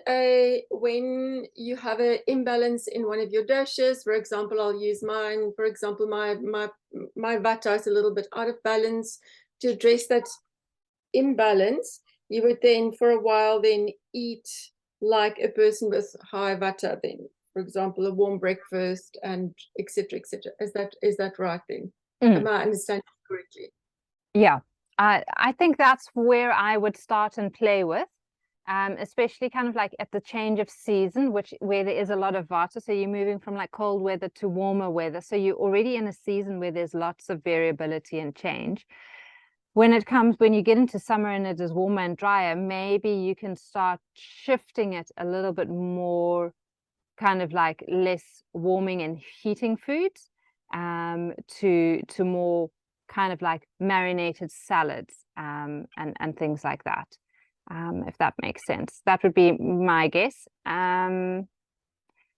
you have an imbalance in one of your dishes, for example, I'll use mine. For example, my vata is a little bit out of balance. To address that imbalance, you would then for a while then eat like a person with high vata. Then, for example, a warm breakfast and etc. etc. Is that right then? Am I understanding correctly? Yeah, I think that's where I would start and play with. Especially kind of like at the change of season, where there is a lot of vata. So you're moving from like cold weather to warmer weather. So you're already in a season where there's lots of variability and change. When you get into summer and it is warmer and drier, maybe you can start shifting it a little bit more, kind of like less warming and heating foods, to more kind of like marinated salads, and things like that. If that makes sense. That would be my guess. And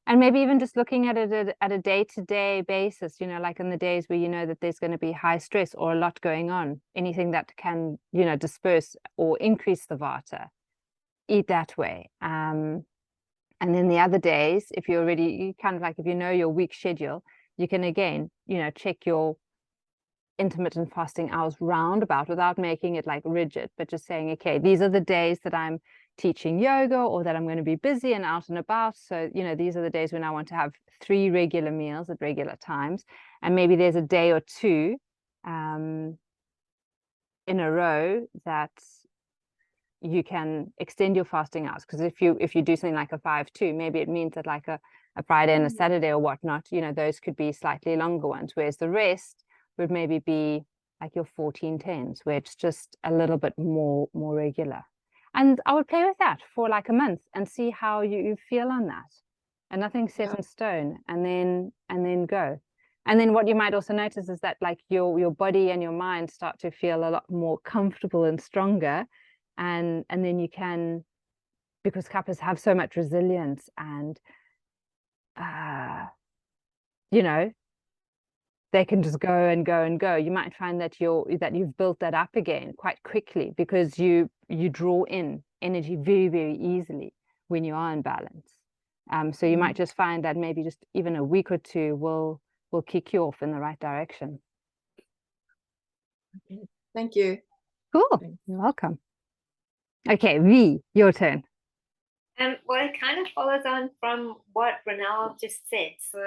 maybe even just looking at it at a day-to-day basis, like in the days where you know that there's going to be high stress or a lot going on, anything that can, disperse or increase the vata, eat that way. And then the other days, if you're already kind of like, if you know your week schedule, you can again, check your intermittent fasting hours roundabout without making it like rigid, but just saying, okay, these are the days that I'm teaching yoga or that I'm going to be busy and out and about. So, these are the days when I want to have 3 regular meals at regular times. And maybe there's a day or two in a row that you can extend your fasting hours. Because if you do something like a 5-2, maybe it means that like a Friday and a Saturday or whatnot, those could be slightly longer ones, whereas the rest would maybe be like your 14-10s, where it's just a little bit more regular. And I would play with that for like a month and see how you feel on that. And nothing's set in stone, and then go. And then what you might also notice is that like your body and your mind start to feel a lot more comfortable and stronger. And then you can, because kappas have so much resilience and they can just go and go and go. You might find that you've built that up again quite quickly, because you draw in energy very, very easily when you are in balance. So you might just find that maybe just even a week or two will kick you off in the right direction. Okay. Thank you. Cool. Thanks. You're welcome. Okay, V, your turn. Well, it kind of follows on from what Ronald just said. So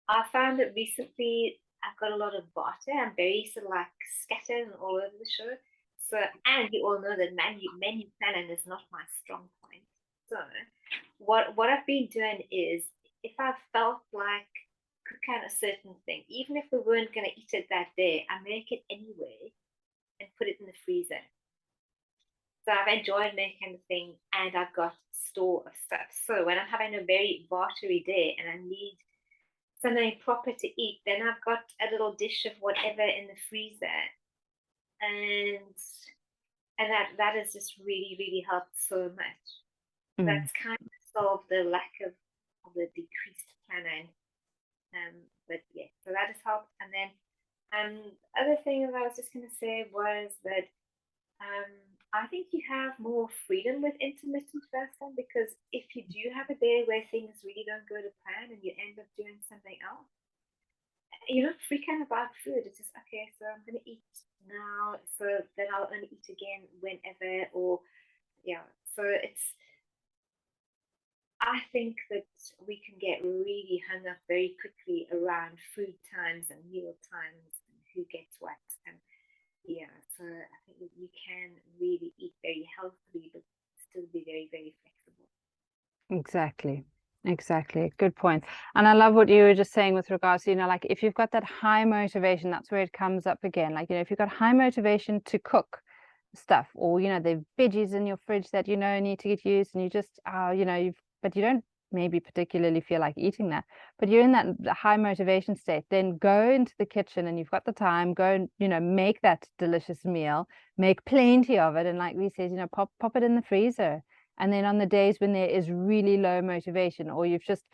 I found that recently I've got a lot of vata. I'm very sort of like scattered and all over the show. So, and you all know that menu planning is not my strong point. So what I've been doing is, if I felt like cooking a certain thing, even if we weren't going to eat it that day, I make it anyway and put it in the freezer. So I've enjoyed making the thing, and I've got store of stuff. So when I'm having a very watery day and I need something proper to eat, then I've got a little dish of whatever in the freezer, and that has just really, really helped so much. That's kind of solved the lack of the decreased planning. But yeah, so that has helped. And then other thing that I was just going to say was that I think you have more freedom with intermittent fasting, because if you do have a day where things really don't go to plan and you end up doing something else, you're not freaking about food. It's just, okay, so I'm going to eat now, so then I'll only eat again whenever, or yeah. So I think that we can get really hung up very quickly around food times and meal times and who gets what. And yeah, so I think that you can really eat very healthily, but still be very, very flexible. Exactly. Good point. And I love what you were just saying with regards to, like if you've got that high motivation, that's where it comes up again. Like, if you've got high motivation to cook stuff, or, the veggies in your fridge that, need to get used, and you just, but you don't maybe particularly feel like eating that, but you're in that high motivation state, then go into the kitchen and you've got the time, go and, make that delicious meal, make plenty of it. And like we said, pop it in the freezer. And then on the days when there is really low motivation, or you've just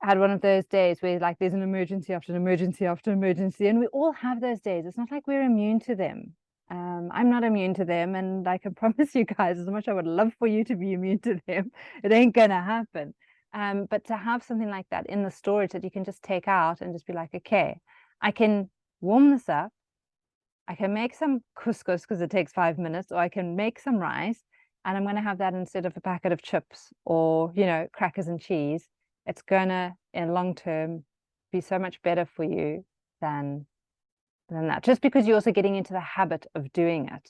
had one of those days where like there's an emergency after an emergency after emergency, and we all have those days. It's not like we're immune to them. I'm not immune to them, and I can promise you guys, as much as I would love for you to be immune to them, it ain't gonna happen. But to have something like that in the storage that you can just take out and just be like, okay, I can warm this up, I can make some couscous because it takes 5 minutes, or I can make some rice, and I'm going to have that instead of a packet of chips or, you know, crackers and cheese. It's gonna, in long term, be so much better for you than that, just because you're also getting into the habit of doing it.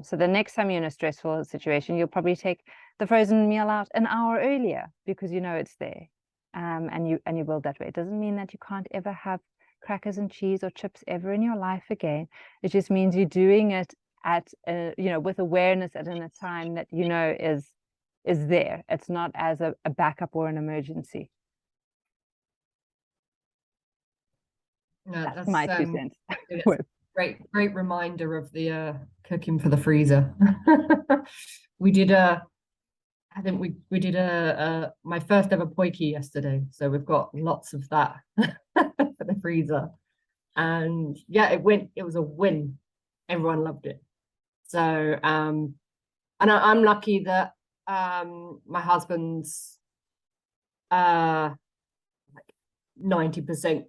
So the next time you're in a stressful situation, you'll probably take the frozen meal out an hour earlier because you know it's there, and you build that way. It doesn't mean that you can't ever have crackers and cheese or chips ever in your life again. It just means you're doing it at you know, with awareness and in a time that you know is there. It's not as a backup or an emergency. No, That's my 2 cents. Great reminder of the cooking for the freezer. We did I think we did my first ever poiki yesterday, so we've got lots of that for the freezer, and yeah, it was a win. Everyone loved it. So and I'm lucky that my husband's 90%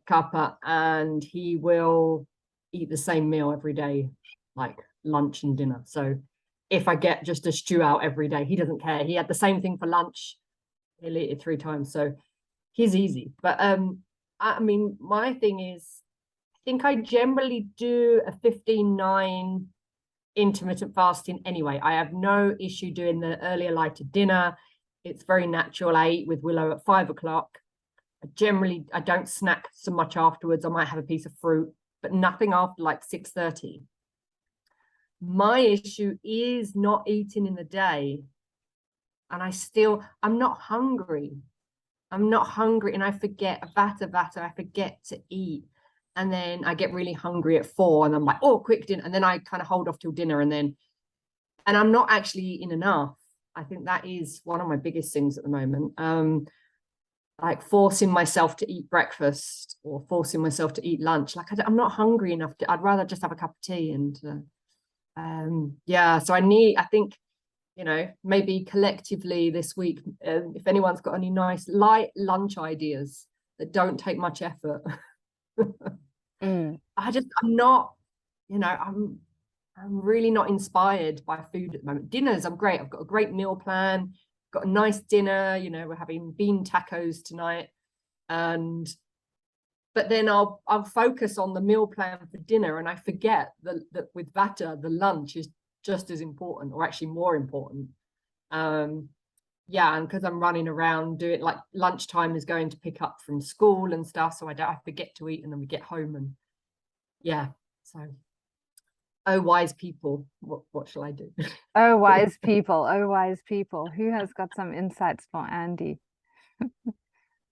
kappa, and he will eat the same meal every day, like lunch and dinner. So if I get just a stew out every day, he doesn't care. He had the same thing for lunch. He'll eat it 3 times. So he's easy. But I mean, my thing is, I think I generally do a 15-9 intermittent fasting anyway. I have no issue doing the earlier lighter dinner. It's very natural. I eat with Willow at 5 o'clock. I don't snack so much afterwards. I might have a piece of fruit, but nothing after like 6:30. My issue is not eating in the day, and I'm not hungry. And I forget I forget to eat, and then I get really hungry at 4, and I'm like, oh, quick dinner, and then I kind of hold off till dinner, and I'm not actually eating enough. I think that is one of my biggest things at the moment. Like forcing myself to eat breakfast or forcing myself to eat lunch. Like I'm not hungry enough I'd rather just have a cup of tea. And yeah, so I think, you know, maybe collectively this week, if anyone's got any nice light lunch ideas that don't take much effort. I'm not, you know, I'm really not inspired by food at the moment. Dinners, I'm great. I've got a great meal plan, got a nice dinner, you know, we're having bean tacos tonight. But then I'll focus on the meal plan for dinner, and I forget that with Vata, the lunch is just as important, or actually more important. Yeah, and because I'm running around doing, like, lunchtime is going to pick up from school and stuff, so I forget to eat, and then we get home, and yeah, so oh wise people, what shall I do? Oh wise people, who has got some insights for Andy?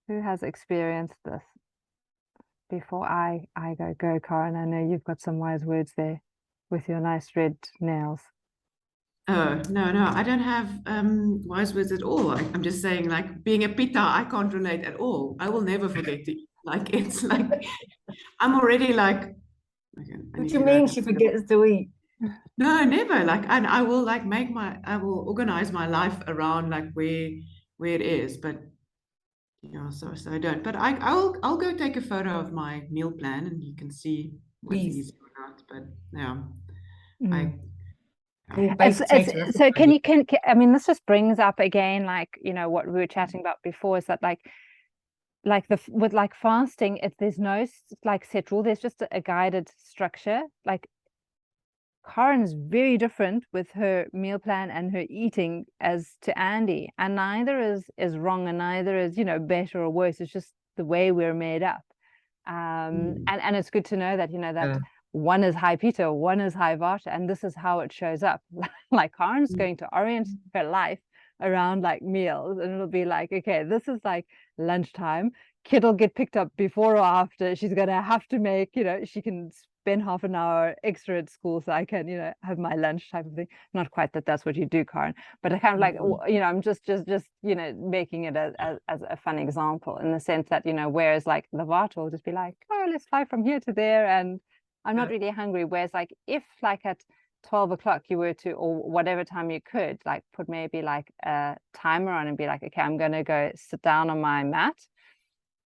Who has experienced this? Before I go, Karen, I know you've got some wise words there with your nice red nails. Oh, no, I don't have wise words at all. I'm just saying, like, being a pitta, I can't relate at all. I will never forget to eat. Like, it's like, I'm already like, okay, What do you mean she forgets to eat? No, never. Like, and I will like I will organize my life around like where it is. But yeah, so I don't. But I'll go take a photo of my meal plan, and you can see what's easy or not. But yeah, So I mean, this just brings up again, like, you know, what we were chatting about before, is that with fasting, there's no like set rule. There's just a guided structure. Like, Karen's very different with her meal plan and her eating as to Andy, and neither is wrong, and neither is, you know, better or worse. It's just the way we're made up. And it's good to know that, you know, that one is high Pitta, one is high Vata, and this is how it shows up. Like, Karen's going to orient her life around like meals, and it'll be like, okay, this is like lunchtime. Kid will get picked up before or after. She's gonna have to make, you know, she can spend half an hour extra at school so I can, you know, have my lunch type of thing. Not quite that's what you do, Karen, but I kind of like, you know, I'm just you know, making it as a fun example, in the sense that, you know, whereas like the Vata will just be like, oh, let's fly from here to there, and I'm not really hungry. Whereas like if like at 12 o'clock you were to, or whatever time you could, like put maybe like a timer on and be like, okay, I'm going to go sit down on my mat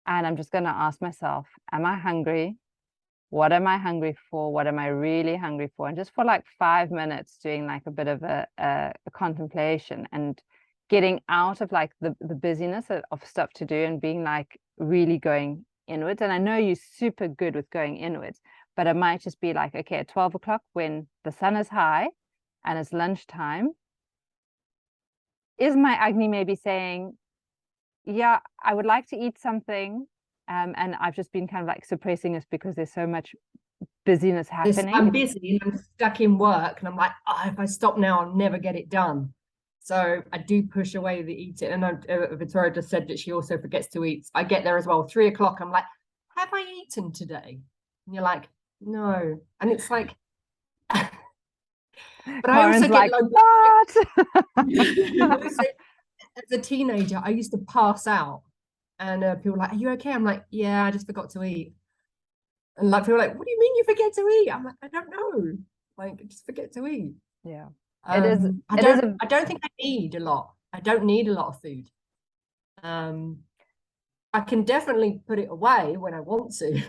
and I'm just going to ask myself, am I hungry? What am I hungry for? What am I really hungry for? And just for like 5 minutes doing like a bit of a contemplation and getting out of like the busyness of stuff to do and being like really going inwards. And I know you're super good with going inwards, but it might just be like, okay, at 12 o'clock when the sun is high and it's lunchtime, is my Agni maybe saying, yeah, I would like to eat something, and I've just been kind of like suppressing this because there's so much busyness happening. I'm busy and I'm stuck in work, and I'm like, oh, if I stop now, I'll never get it done. So I do push away the eating. And Victoria just said that she also forgets to eat. I get there as well. 3 o'clock, I'm like, have I eaten today? And you're like, no. And it's like, but I also get like, what? As a teenager, I used to pass out, and people were like, are you okay? I'm like, yeah, I just forgot to eat. And like people are like, what do you mean you forget to eat? I'm like, I don't know. Like, I just forget to eat. Yeah. I don't think I need a lot. I don't need a lot of food. I can definitely put it away when I want to.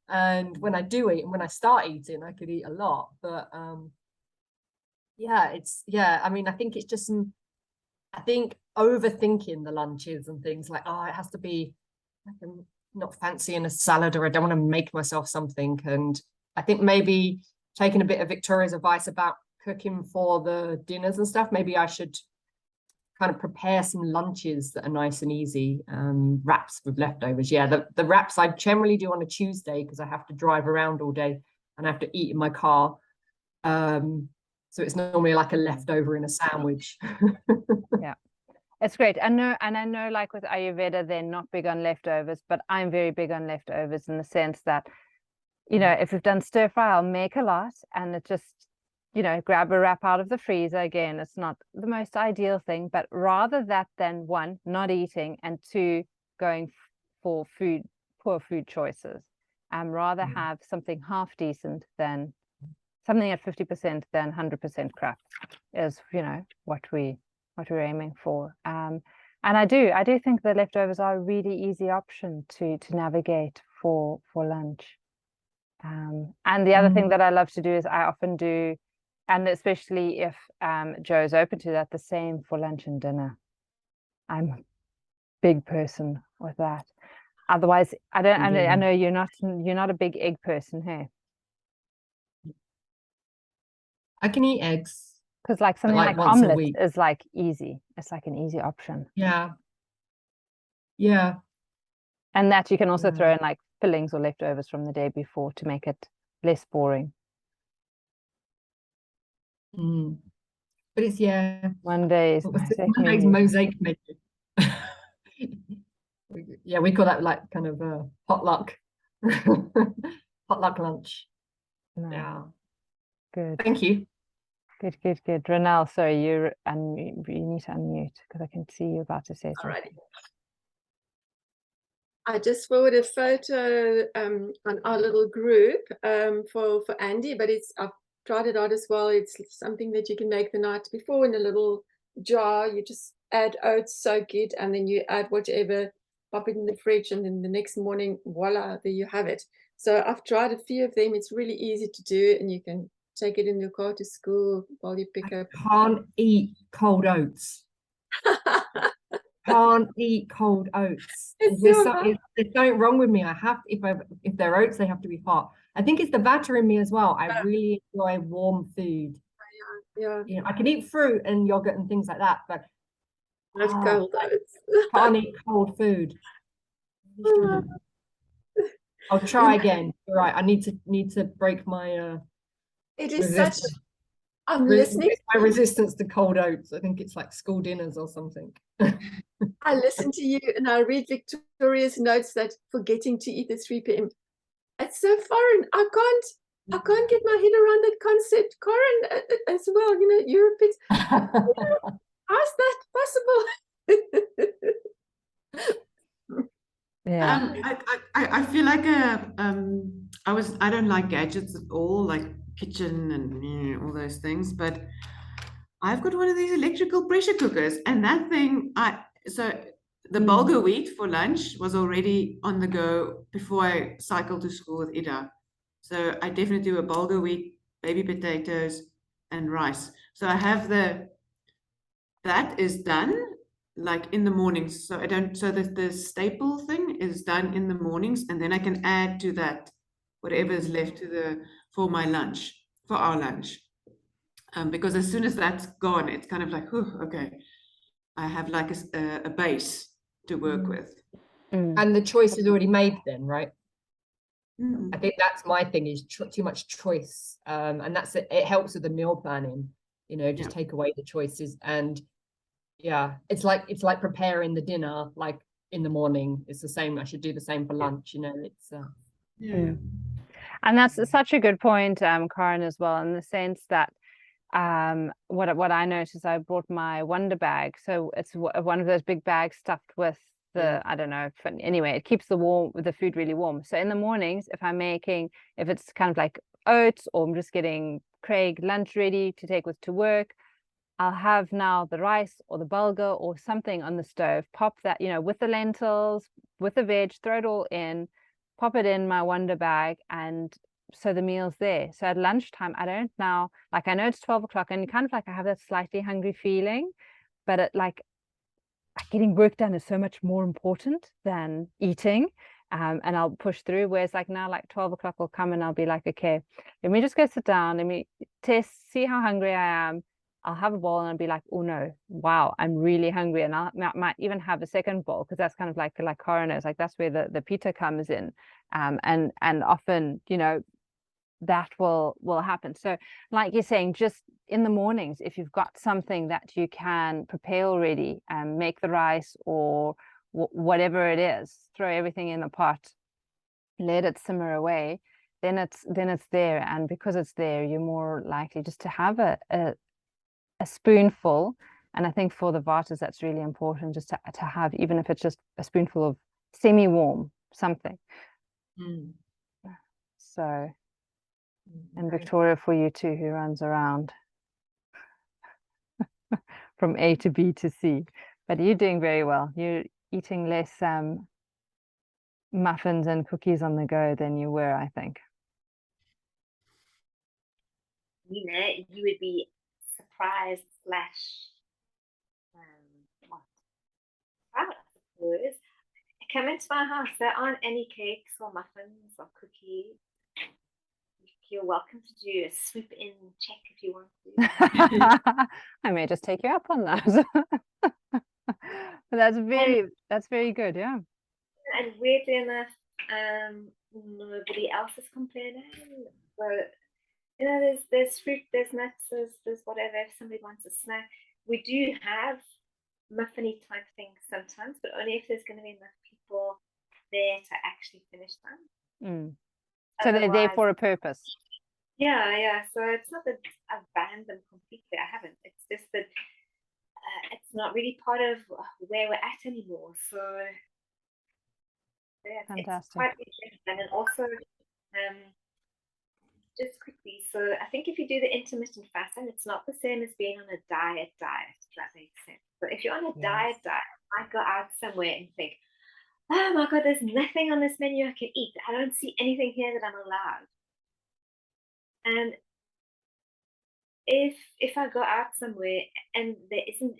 And when I do eat and when I start eating, I could eat a lot. But I mean, I think it's just I think overthinking the lunches and things like, oh, it has to be like not fancying a salad, or I don't want to make myself something. And I think maybe taking a bit of Victoria's advice about cooking for the dinners and stuff, maybe I should kind of prepare some lunches that are nice and easy. Wraps with leftovers. Yeah, the wraps I generally do on a Tuesday because I have to drive around all day and I have to eat in my car. So it's normally like a leftover in a sandwich. Yeah, it's great. I know like with Ayurveda, they're not big on leftovers, but I'm very big on leftovers in the sense that, you know, if we've done stir fry, I'll make a lot and it just, you know, grab a wrap out of the freezer. Again, it's not the most ideal thing, but rather that than one, not eating, and two, going for poor food choices. Rather have something half decent than something at 50% than 100% crap is, you know, what we're aiming for. And I do think the leftovers are a really easy option to navigate for lunch. And the other thing that I love to do is I often do, and especially if Joe's open to that, the same for lunch and dinner. I'm a big person with that. Otherwise, I know you're not a big egg person, hey? I can eat eggs. Because like something like omelet is like easy. It's like an easy option. Yeah. And that you can also throw in like fillings or leftovers from the day before to make it less boring. But it's one day's mosaic making. Yeah, we call that like kind of a potluck lunch. No. Yeah, good. Thank you. Good. Ronelle, sorry, you need to unmute because I can see you about to say something. Alrighty. I just forwarded a photo on our little group for Andy, but I've tried it out as well. It's something that you can make the night before in a little jar. You just add oats, soak it, and then you add whatever, pop it in the fridge, and then the next morning, voila, there you have it. So I've tried a few of them. It's really easy to do, and you can take it in your car to school while you pick up. Can't eat cold oats. Can't eat cold oats. There's something wrong with me. I have, if they're oats, they have to be hot. I think it's the Vata in me as well. I really enjoy warm food. Yeah. You know, I can eat fruit and yogurt and things like that, but cold oats. Can't eat cold food. I'll try again. You're right. I need to break my it is such I'm listening. My resistance to cold oats. I think it's like school dinners or something. I listen to you and I read Victoria's notes that forgetting to eat at 3 p.m. It's so foreign. I can't get my head around that concept. Corinne as well, you know, Europeans. How's that possible? Yeah. I feel like I don't like gadgets at all, like kitchen and all those things, but I've got one of these electrical pressure cookers, and that thing, so the bulgur wheat for lunch was already on the go before I cycled to school with Ida. So I definitely do a bulgur wheat, baby potatoes, and rice. So I have that is done like in the mornings. So I don't, so the staple thing is done in the mornings, and then I can add to that whatever is left for my lunch, for our lunch. Because as soon as that's gone, it's kind of like, oh, okay, I have like a base to work with. And the choice is already made then, right? Mm. I think that's my thing, is too much choice. And that's it helps with the meal planning, just take away the choices. And yeah, it's like preparing the dinner like in the morning. It's the same. I should do the same for lunch, it's And that's such a good point, Karen, as well, in the sense that what I noticed, I brought my Wonder bag. So it's one of those big bags stuffed with I don't know, anyway, it keeps the food really warm. So in the mornings, if it's kind of like oats, or I'm just getting Craig lunch ready to take to work, I'll have now the rice or the bulgur or something on the stove, pop that, with the lentils, with the veg, throw it all in, pop it in my Wonder bag, and so the meal's there. So at lunchtime, I don't now, like, I know it's 12 o'clock and kind of like I have that slightly hungry feeling, but like getting work done is so much more important than eating. And I'll push through. Whereas like now, like 12 o'clock will come and I'll be like, okay, let me just go sit down. Let me see how hungry I am. I'll have a bowl and I'll be like, oh no, wow, I'm really hungry. And I might even have a second bowl, because that's kind of like coronas, like that's where the pita comes in. And often, that will happen. So like you're saying, just in the mornings, if you've got something that you can prepare already, and make the rice or whatever it is, throw everything in the pot, let it simmer away, then it's there. And because it's there, you're more likely just to have a spoonful. And I think for the Vatas, that's really important, just to have, even if it's just a spoonful of semi-warm something. So, and Victoria, for you too, who runs around from A to B to C. But you're doing very well. You're eating less muffins and cookies on the go than you were, I think. Nina, you would be surprised / what? I suppose. Come into my house. There aren't any cakes or muffins or cookies. You're welcome to do a swoop in check if you want to. I may just take you up on that. But that's very good, yeah. And weirdly enough, nobody else is complaining. But there's fruit, there's nuts, there's whatever. If somebody wants a snack, we do have muffiny type things sometimes, but only if there's going to be enough people there to actually finish them. So they're there for a purpose. Yeah. So it's not that I've banned them completely. I haven't. It's just that it's not really part of where we're at anymore. So yeah, it's quite interesting. And then also, just quickly, so I think if you do the intermittent fasting, it's not the same as being on a diet, if that makes sense. So if you're on a diet, I go out somewhere and think, oh my God, there's nothing on this menu I can eat. I don't see anything here that I'm allowed. And if I go out somewhere and there isn't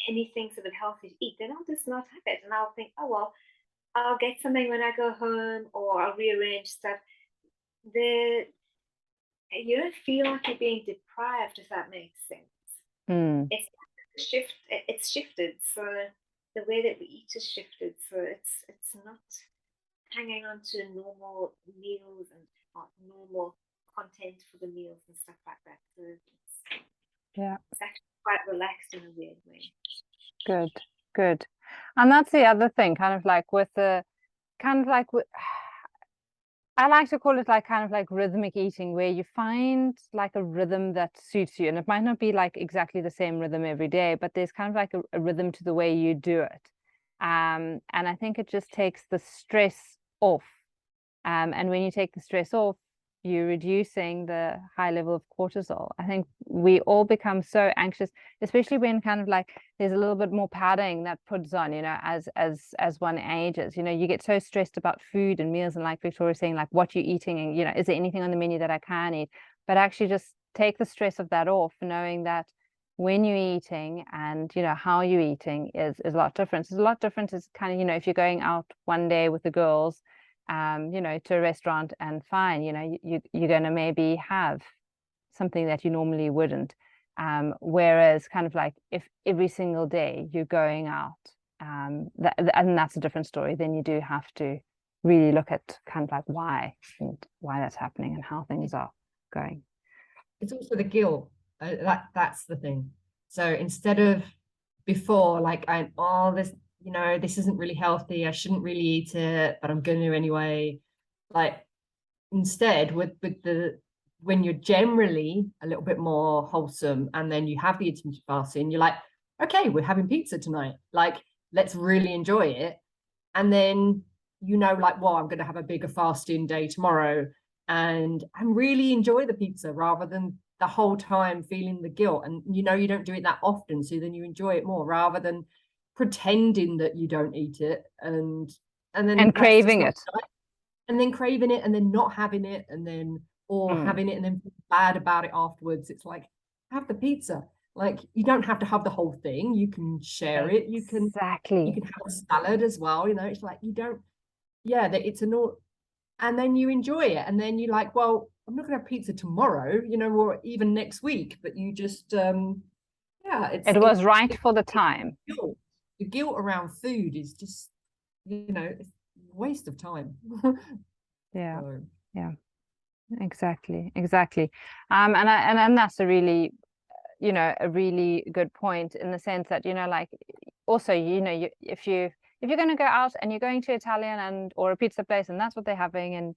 anything sort of healthy to eat, then I'll just not have it. And I'll think, oh, well, I'll get something when I go home, or I'll rearrange stuff. You don't feel like you're being deprived, if that makes sense. It's shifted. So the way that we eat is shifted. So it's not hanging on to normal meals and normal content for the meals and stuff like that. So it's actually quite relaxed in a weird way. Good. And that's the other thing, kind of like I like to call it like kind of like rhythmic eating, where you find like a rhythm that suits you. And it might not be like exactly the same rhythm every day, but there's kind of like a rhythm to the way you do it. And I think it just takes the stress off And when you take the stress off, you're reducing the high level of cortisol. I think we all become so anxious, especially when kind of like there's a little bit more padding that puts on, as one ages. You get so stressed about food and meals, and like Victoria's saying, like what you're eating, and is there anything on the menu that I can eat? But actually just take the stress of that off, knowing that when you're eating and how you're eating is a lot different. It's a lot different is kind of, if you're going out one day with the girls, to a restaurant, and fine, you're going to maybe have something that you normally wouldn't. Whereas kind of like if every single day you're going out, and that's a different story, then you do have to really look at kind of like why that's happening and how things are going. It's also the guilt. That's the thing. So instead of before, like, this isn't really healthy, I shouldn't really eat it, but I'm going to anyway. Like, instead, when you're generally a little bit more wholesome, and then you have the intermittent fasting, you're like, okay, we're having pizza tonight. Like, let's really enjoy it. And then, like, well, I'm going to have a bigger fasting day tomorrow, and really enjoy the pizza rather than the whole time feeling the guilt. And you don't do it that often, so then you enjoy it more rather than pretending that you don't eat it and craving it, and then craving it, and then not having it, and then having it and then feel bad about it afterwards. It's like, have the pizza. Like, you don't have to have the whole thing. You can share it. You can have a salad as well. It's like, it's and then you enjoy it, and then you're like, well, I'm not gonna have pizza tomorrow, or even next week, but you just it was right for the time. The guilt around food is just, it's a waste of time. Yeah. So. Yeah, exactly. And that's a really, a really good point, in the sense that, like, also, if you're going to go out and you're going to Italian or a pizza place, and that's what they're having, and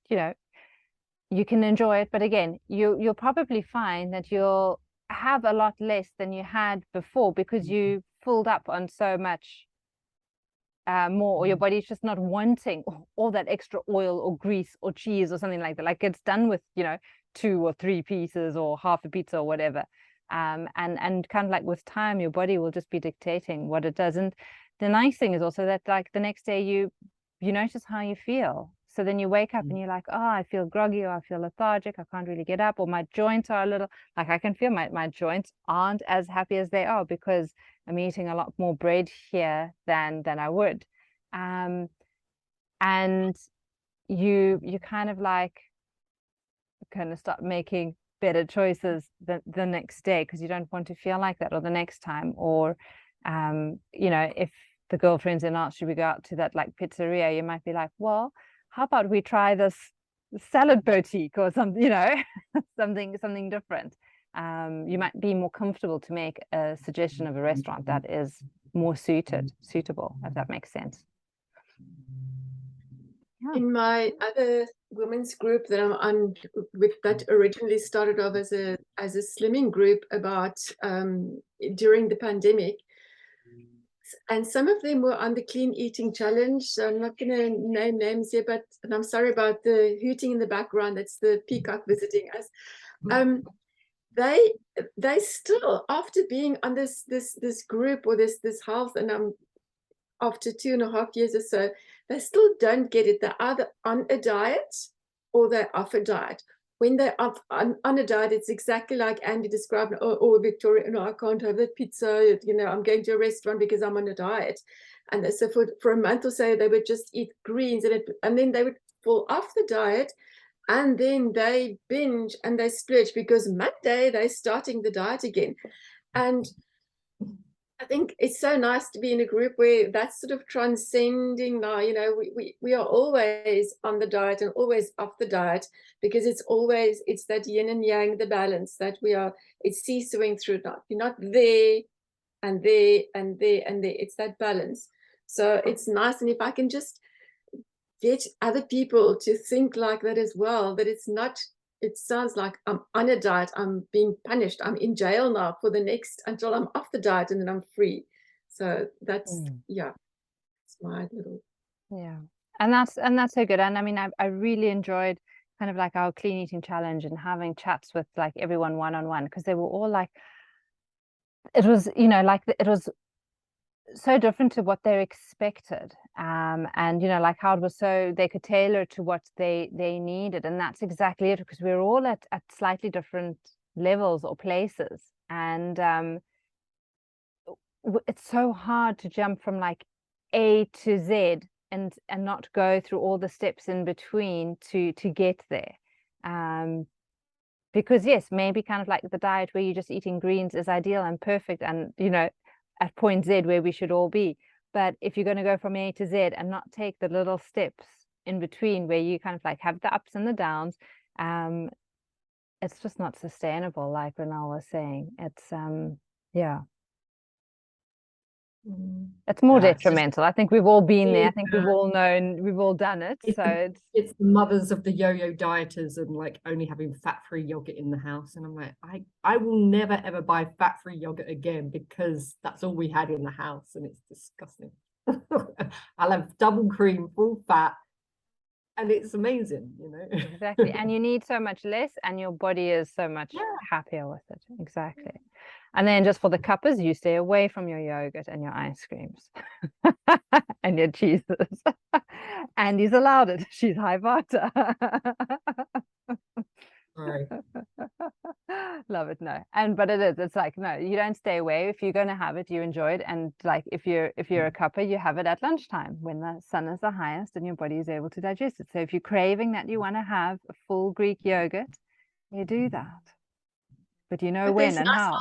you can enjoy it, but again, you'll probably find that you'll have a lot less than you had before, because you filled up on so much more, or your body's just not wanting all that extra oil or grease or cheese or something like that. Like, it's done with 2 or 3 pieces or half a pizza or whatever. And kind of like with time, your body will just be dictating what it does. And the nice thing is also that, like, the next day you notice how you feel. So then you wake up and you're like, oh, I feel groggy, or I feel lethargic, I can't really get up, or my joints are a little, like, I can feel my joints aren't as happy as they are, because I'm eating a lot more bread here than I would. And you kind of like start making better choices the next day, because you don't want to feel like that, or the next time, or if the girlfriends are not, should we go out to that like pizzeria, you might be like, well, how about we try this salad boutique or something, something different. You might be more comfortable to make a suggestion of a restaurant that is more suitable, if that makes sense. Yeah. In my other women's group that I'm on with, that originally started off as a slimming group about during the pandemic, and some of them were on the clean eating challenge. So I'm not going to name names here, and I'm sorry about the hooting in the background. That's the peacock visiting us. They still, after being on this group or this health, and after 2.5 years or so, they still don't get it. They're either on a diet or they're off a diet. When they're on a diet, it's exactly like Andy described, or Victoria, no, I can't have that pizza, I'm going to a restaurant because I'm on a diet. And so for a month or so, they would just eat greens, and then they would fall off the diet, and then they binge and they splurge, because Monday they're starting the diet again. And I think it's so nice to be in a group where that's sort of transcending now. We are always on the diet and always off the diet, because it's that yin and yang, the balance that it's seesawing through. You're not there and there and there and there. It's that balance. So it's nice. And if I can just get other people to think like that as well, that it's not, it sounds like I'm on a diet, I'm being punished, I'm in jail now until I'm off the diet, and then I'm free. So that's it's my little. Yeah. And that's so good. And I mean, I really enjoyed kind of like our clean eating challenge and having chats with like everyone one-on-one, because they were all like, it was, you know, like it was so different to what they expected. And you know, like how it was, so they could tailor to what they needed. And that's exactly it, because we were all at slightly different levels or places. And it's so hard to jump from like A to Z and not go through all the steps in between to get there. Because yes, maybe kind of like the diet where you're just eating greens is ideal and perfect, and you know, at point Z where we should all be. But if you're going to go from A to Z and not take the little steps in between where you kind of like have the ups and the downs, it's just not sustainable, like Renal was saying. It's yeah. It's more Yeah, it's just- detrimental. I think we've all been there. I think Yeah. we've all known, we've all done it. It's So the- it's It's the mothers of the yo-yo dieters and like only having fat-free yogurt in the house. And I'm like, I will never ever buy fat-free yogurt again, because that's all we had in the house and it's disgusting. I'll have double cream, full fat, and it's amazing, you know. exactly. And you need so much less, and your body is so much Yeah. happier with it. Exactly. And then just for the cuppers, you stay away from your yogurt and your ice creams and your cheeses. Andy's allowed it. She's high vata. Sorry. Love it. No. But it's like, no, you don't stay away. If you're going to have it, you enjoy it. And like if you're a cupper, you have it at lunchtime when the sun is the highest and your body is able to digest it. So if you're craving that you want to have a full Greek yogurt, you do that. But you know But when and how.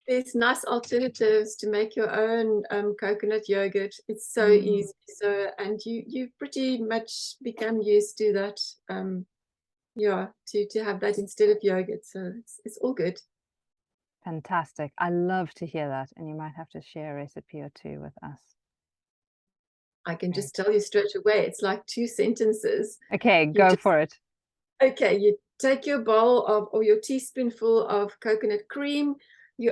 there's nice alternatives to make your own coconut yogurt. It's so Mm. easy. So, and you pretty much become used to that. Yeah, to have that instead of yogurt. So it's all good. Fantastic. I love to hear that. And you might have to share a recipe or two with us. I can Okay. just tell you straight away. It's like 2 sentences. Okay, You go just- for it. Okay, you take your bowl of, or your teaspoonful of coconut cream, you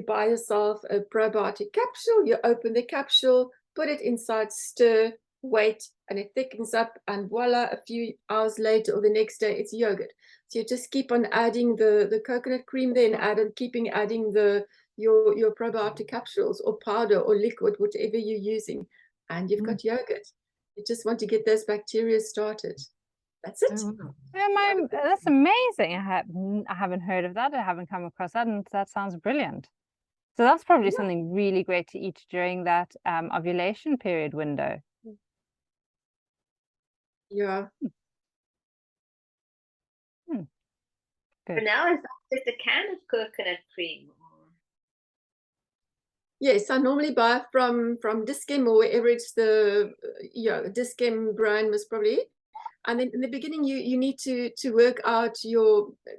buy yourself a probiotic capsule, you open the capsule, put it inside, stir, wait, and it thickens up, and voila, a few hours later or the next day, it's yogurt. So you just keep on adding the coconut cream, then keeping adding your probiotic capsules or powder or liquid, whatever you're using, and you've got yogurt. You just want to get those bacteria started. That's it. Oh, wow. That's amazing. I haven't heard of that. I haven't come across that, and that sounds brilliant. So that's probably Yeah. something really great to eat during that ovulation period window. Yeah. Good. For now, is that just a can of coconut cream? Yes, I normally buy from Dischem or wherever it's the Dischem brand was probably. And then in the beginning, you need to work out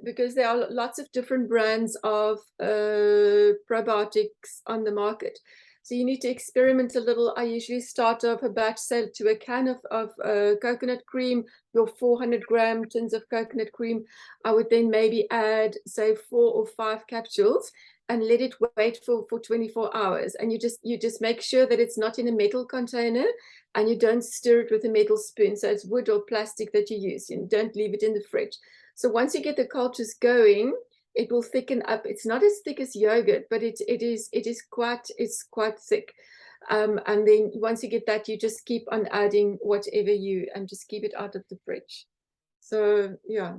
because there are lots of different brands of probiotics on the market. So you need to experiment a little. I usually start off a batch, say, to a can of coconut cream, your 400-gram tins of coconut cream. I would then maybe add, say, 4 or 5 capsules and let it wait for 24 hours. And you just make sure that it's not in a metal container, and you don't stir it with a metal spoon. So it's wood or plastic that you use, and don't leave it in the fridge. So once you get the cultures going, it will thicken up. It's not as thick as yogurt, but it's quite thick. And then once you get that, you just keep on adding whatever and just keep it out of the fridge. So yeah,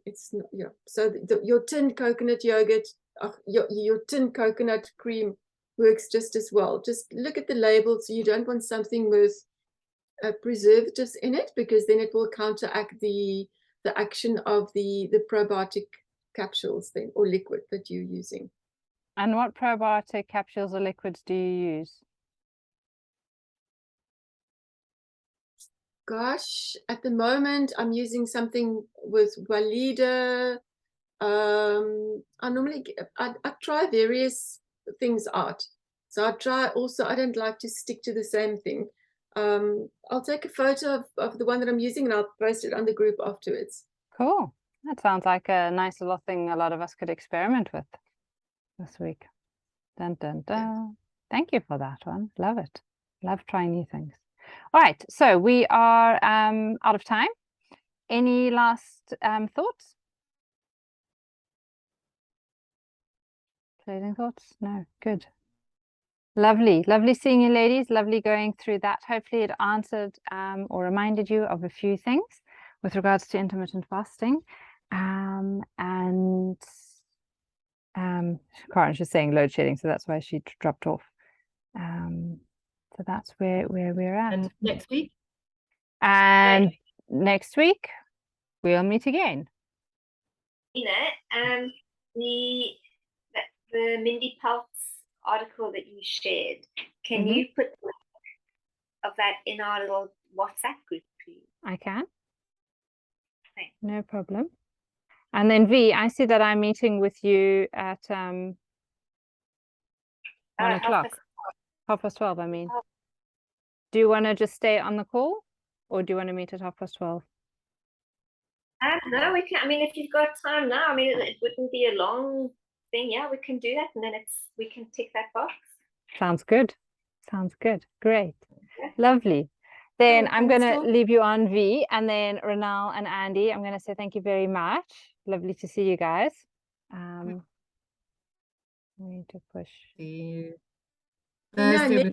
it's not, yeah. So your tin coconut yogurt, your tin coconut cream works just as well. Just look at the labels. You don't want something with preservatives in it, because then it will counteract the action of the probiotic capsules then, or liquid that you're using. And what probiotic capsules or liquids do you use? Gosh, at the moment I'm using something with Walida. I try various things out. So I don't like to stick to the same thing. I'll take a photo of the one that I'm using and I'll post it on the group afterwards. Cool. That sounds like a nice little thing a lot of us could experiment with this week. Dun, dun, dun. Thank you for that one. Love it. Love trying new things. All right, so we are out of time. Any last thoughts? Closing thoughts? No, good. Lovely, lovely seeing you ladies, lovely going through that. Hopefully it answered or reminded you of a few things with regards to intermittent fasting. Karen's just saying load shedding, so that's why she dropped off. So that's where we're at. And next week? And next week we'll meet again. The Mindy Peltz article that you shared, can Mhm. you put the link of that in our little WhatsApp group, please? I can. Thanks. No problem. And then V, I see that I'm meeting with you at 1 o'clock. 12:30, I mean. Oh. Do you want to just stay on the call, or do you want to meet at 12:30? No, we can. I mean, if you've got time now, I mean, it wouldn't be a long thing. Yeah, we can do that, and then we can tick that box. Sounds good. Sounds good. Great. Yeah. Lovely. Then Cool, I'm going thanks, to Dawn. leave you on V, and then Ronal and Andy, I'm going to say thank you very much. Lovely to see you guys. We need to push. See you No, Thursday.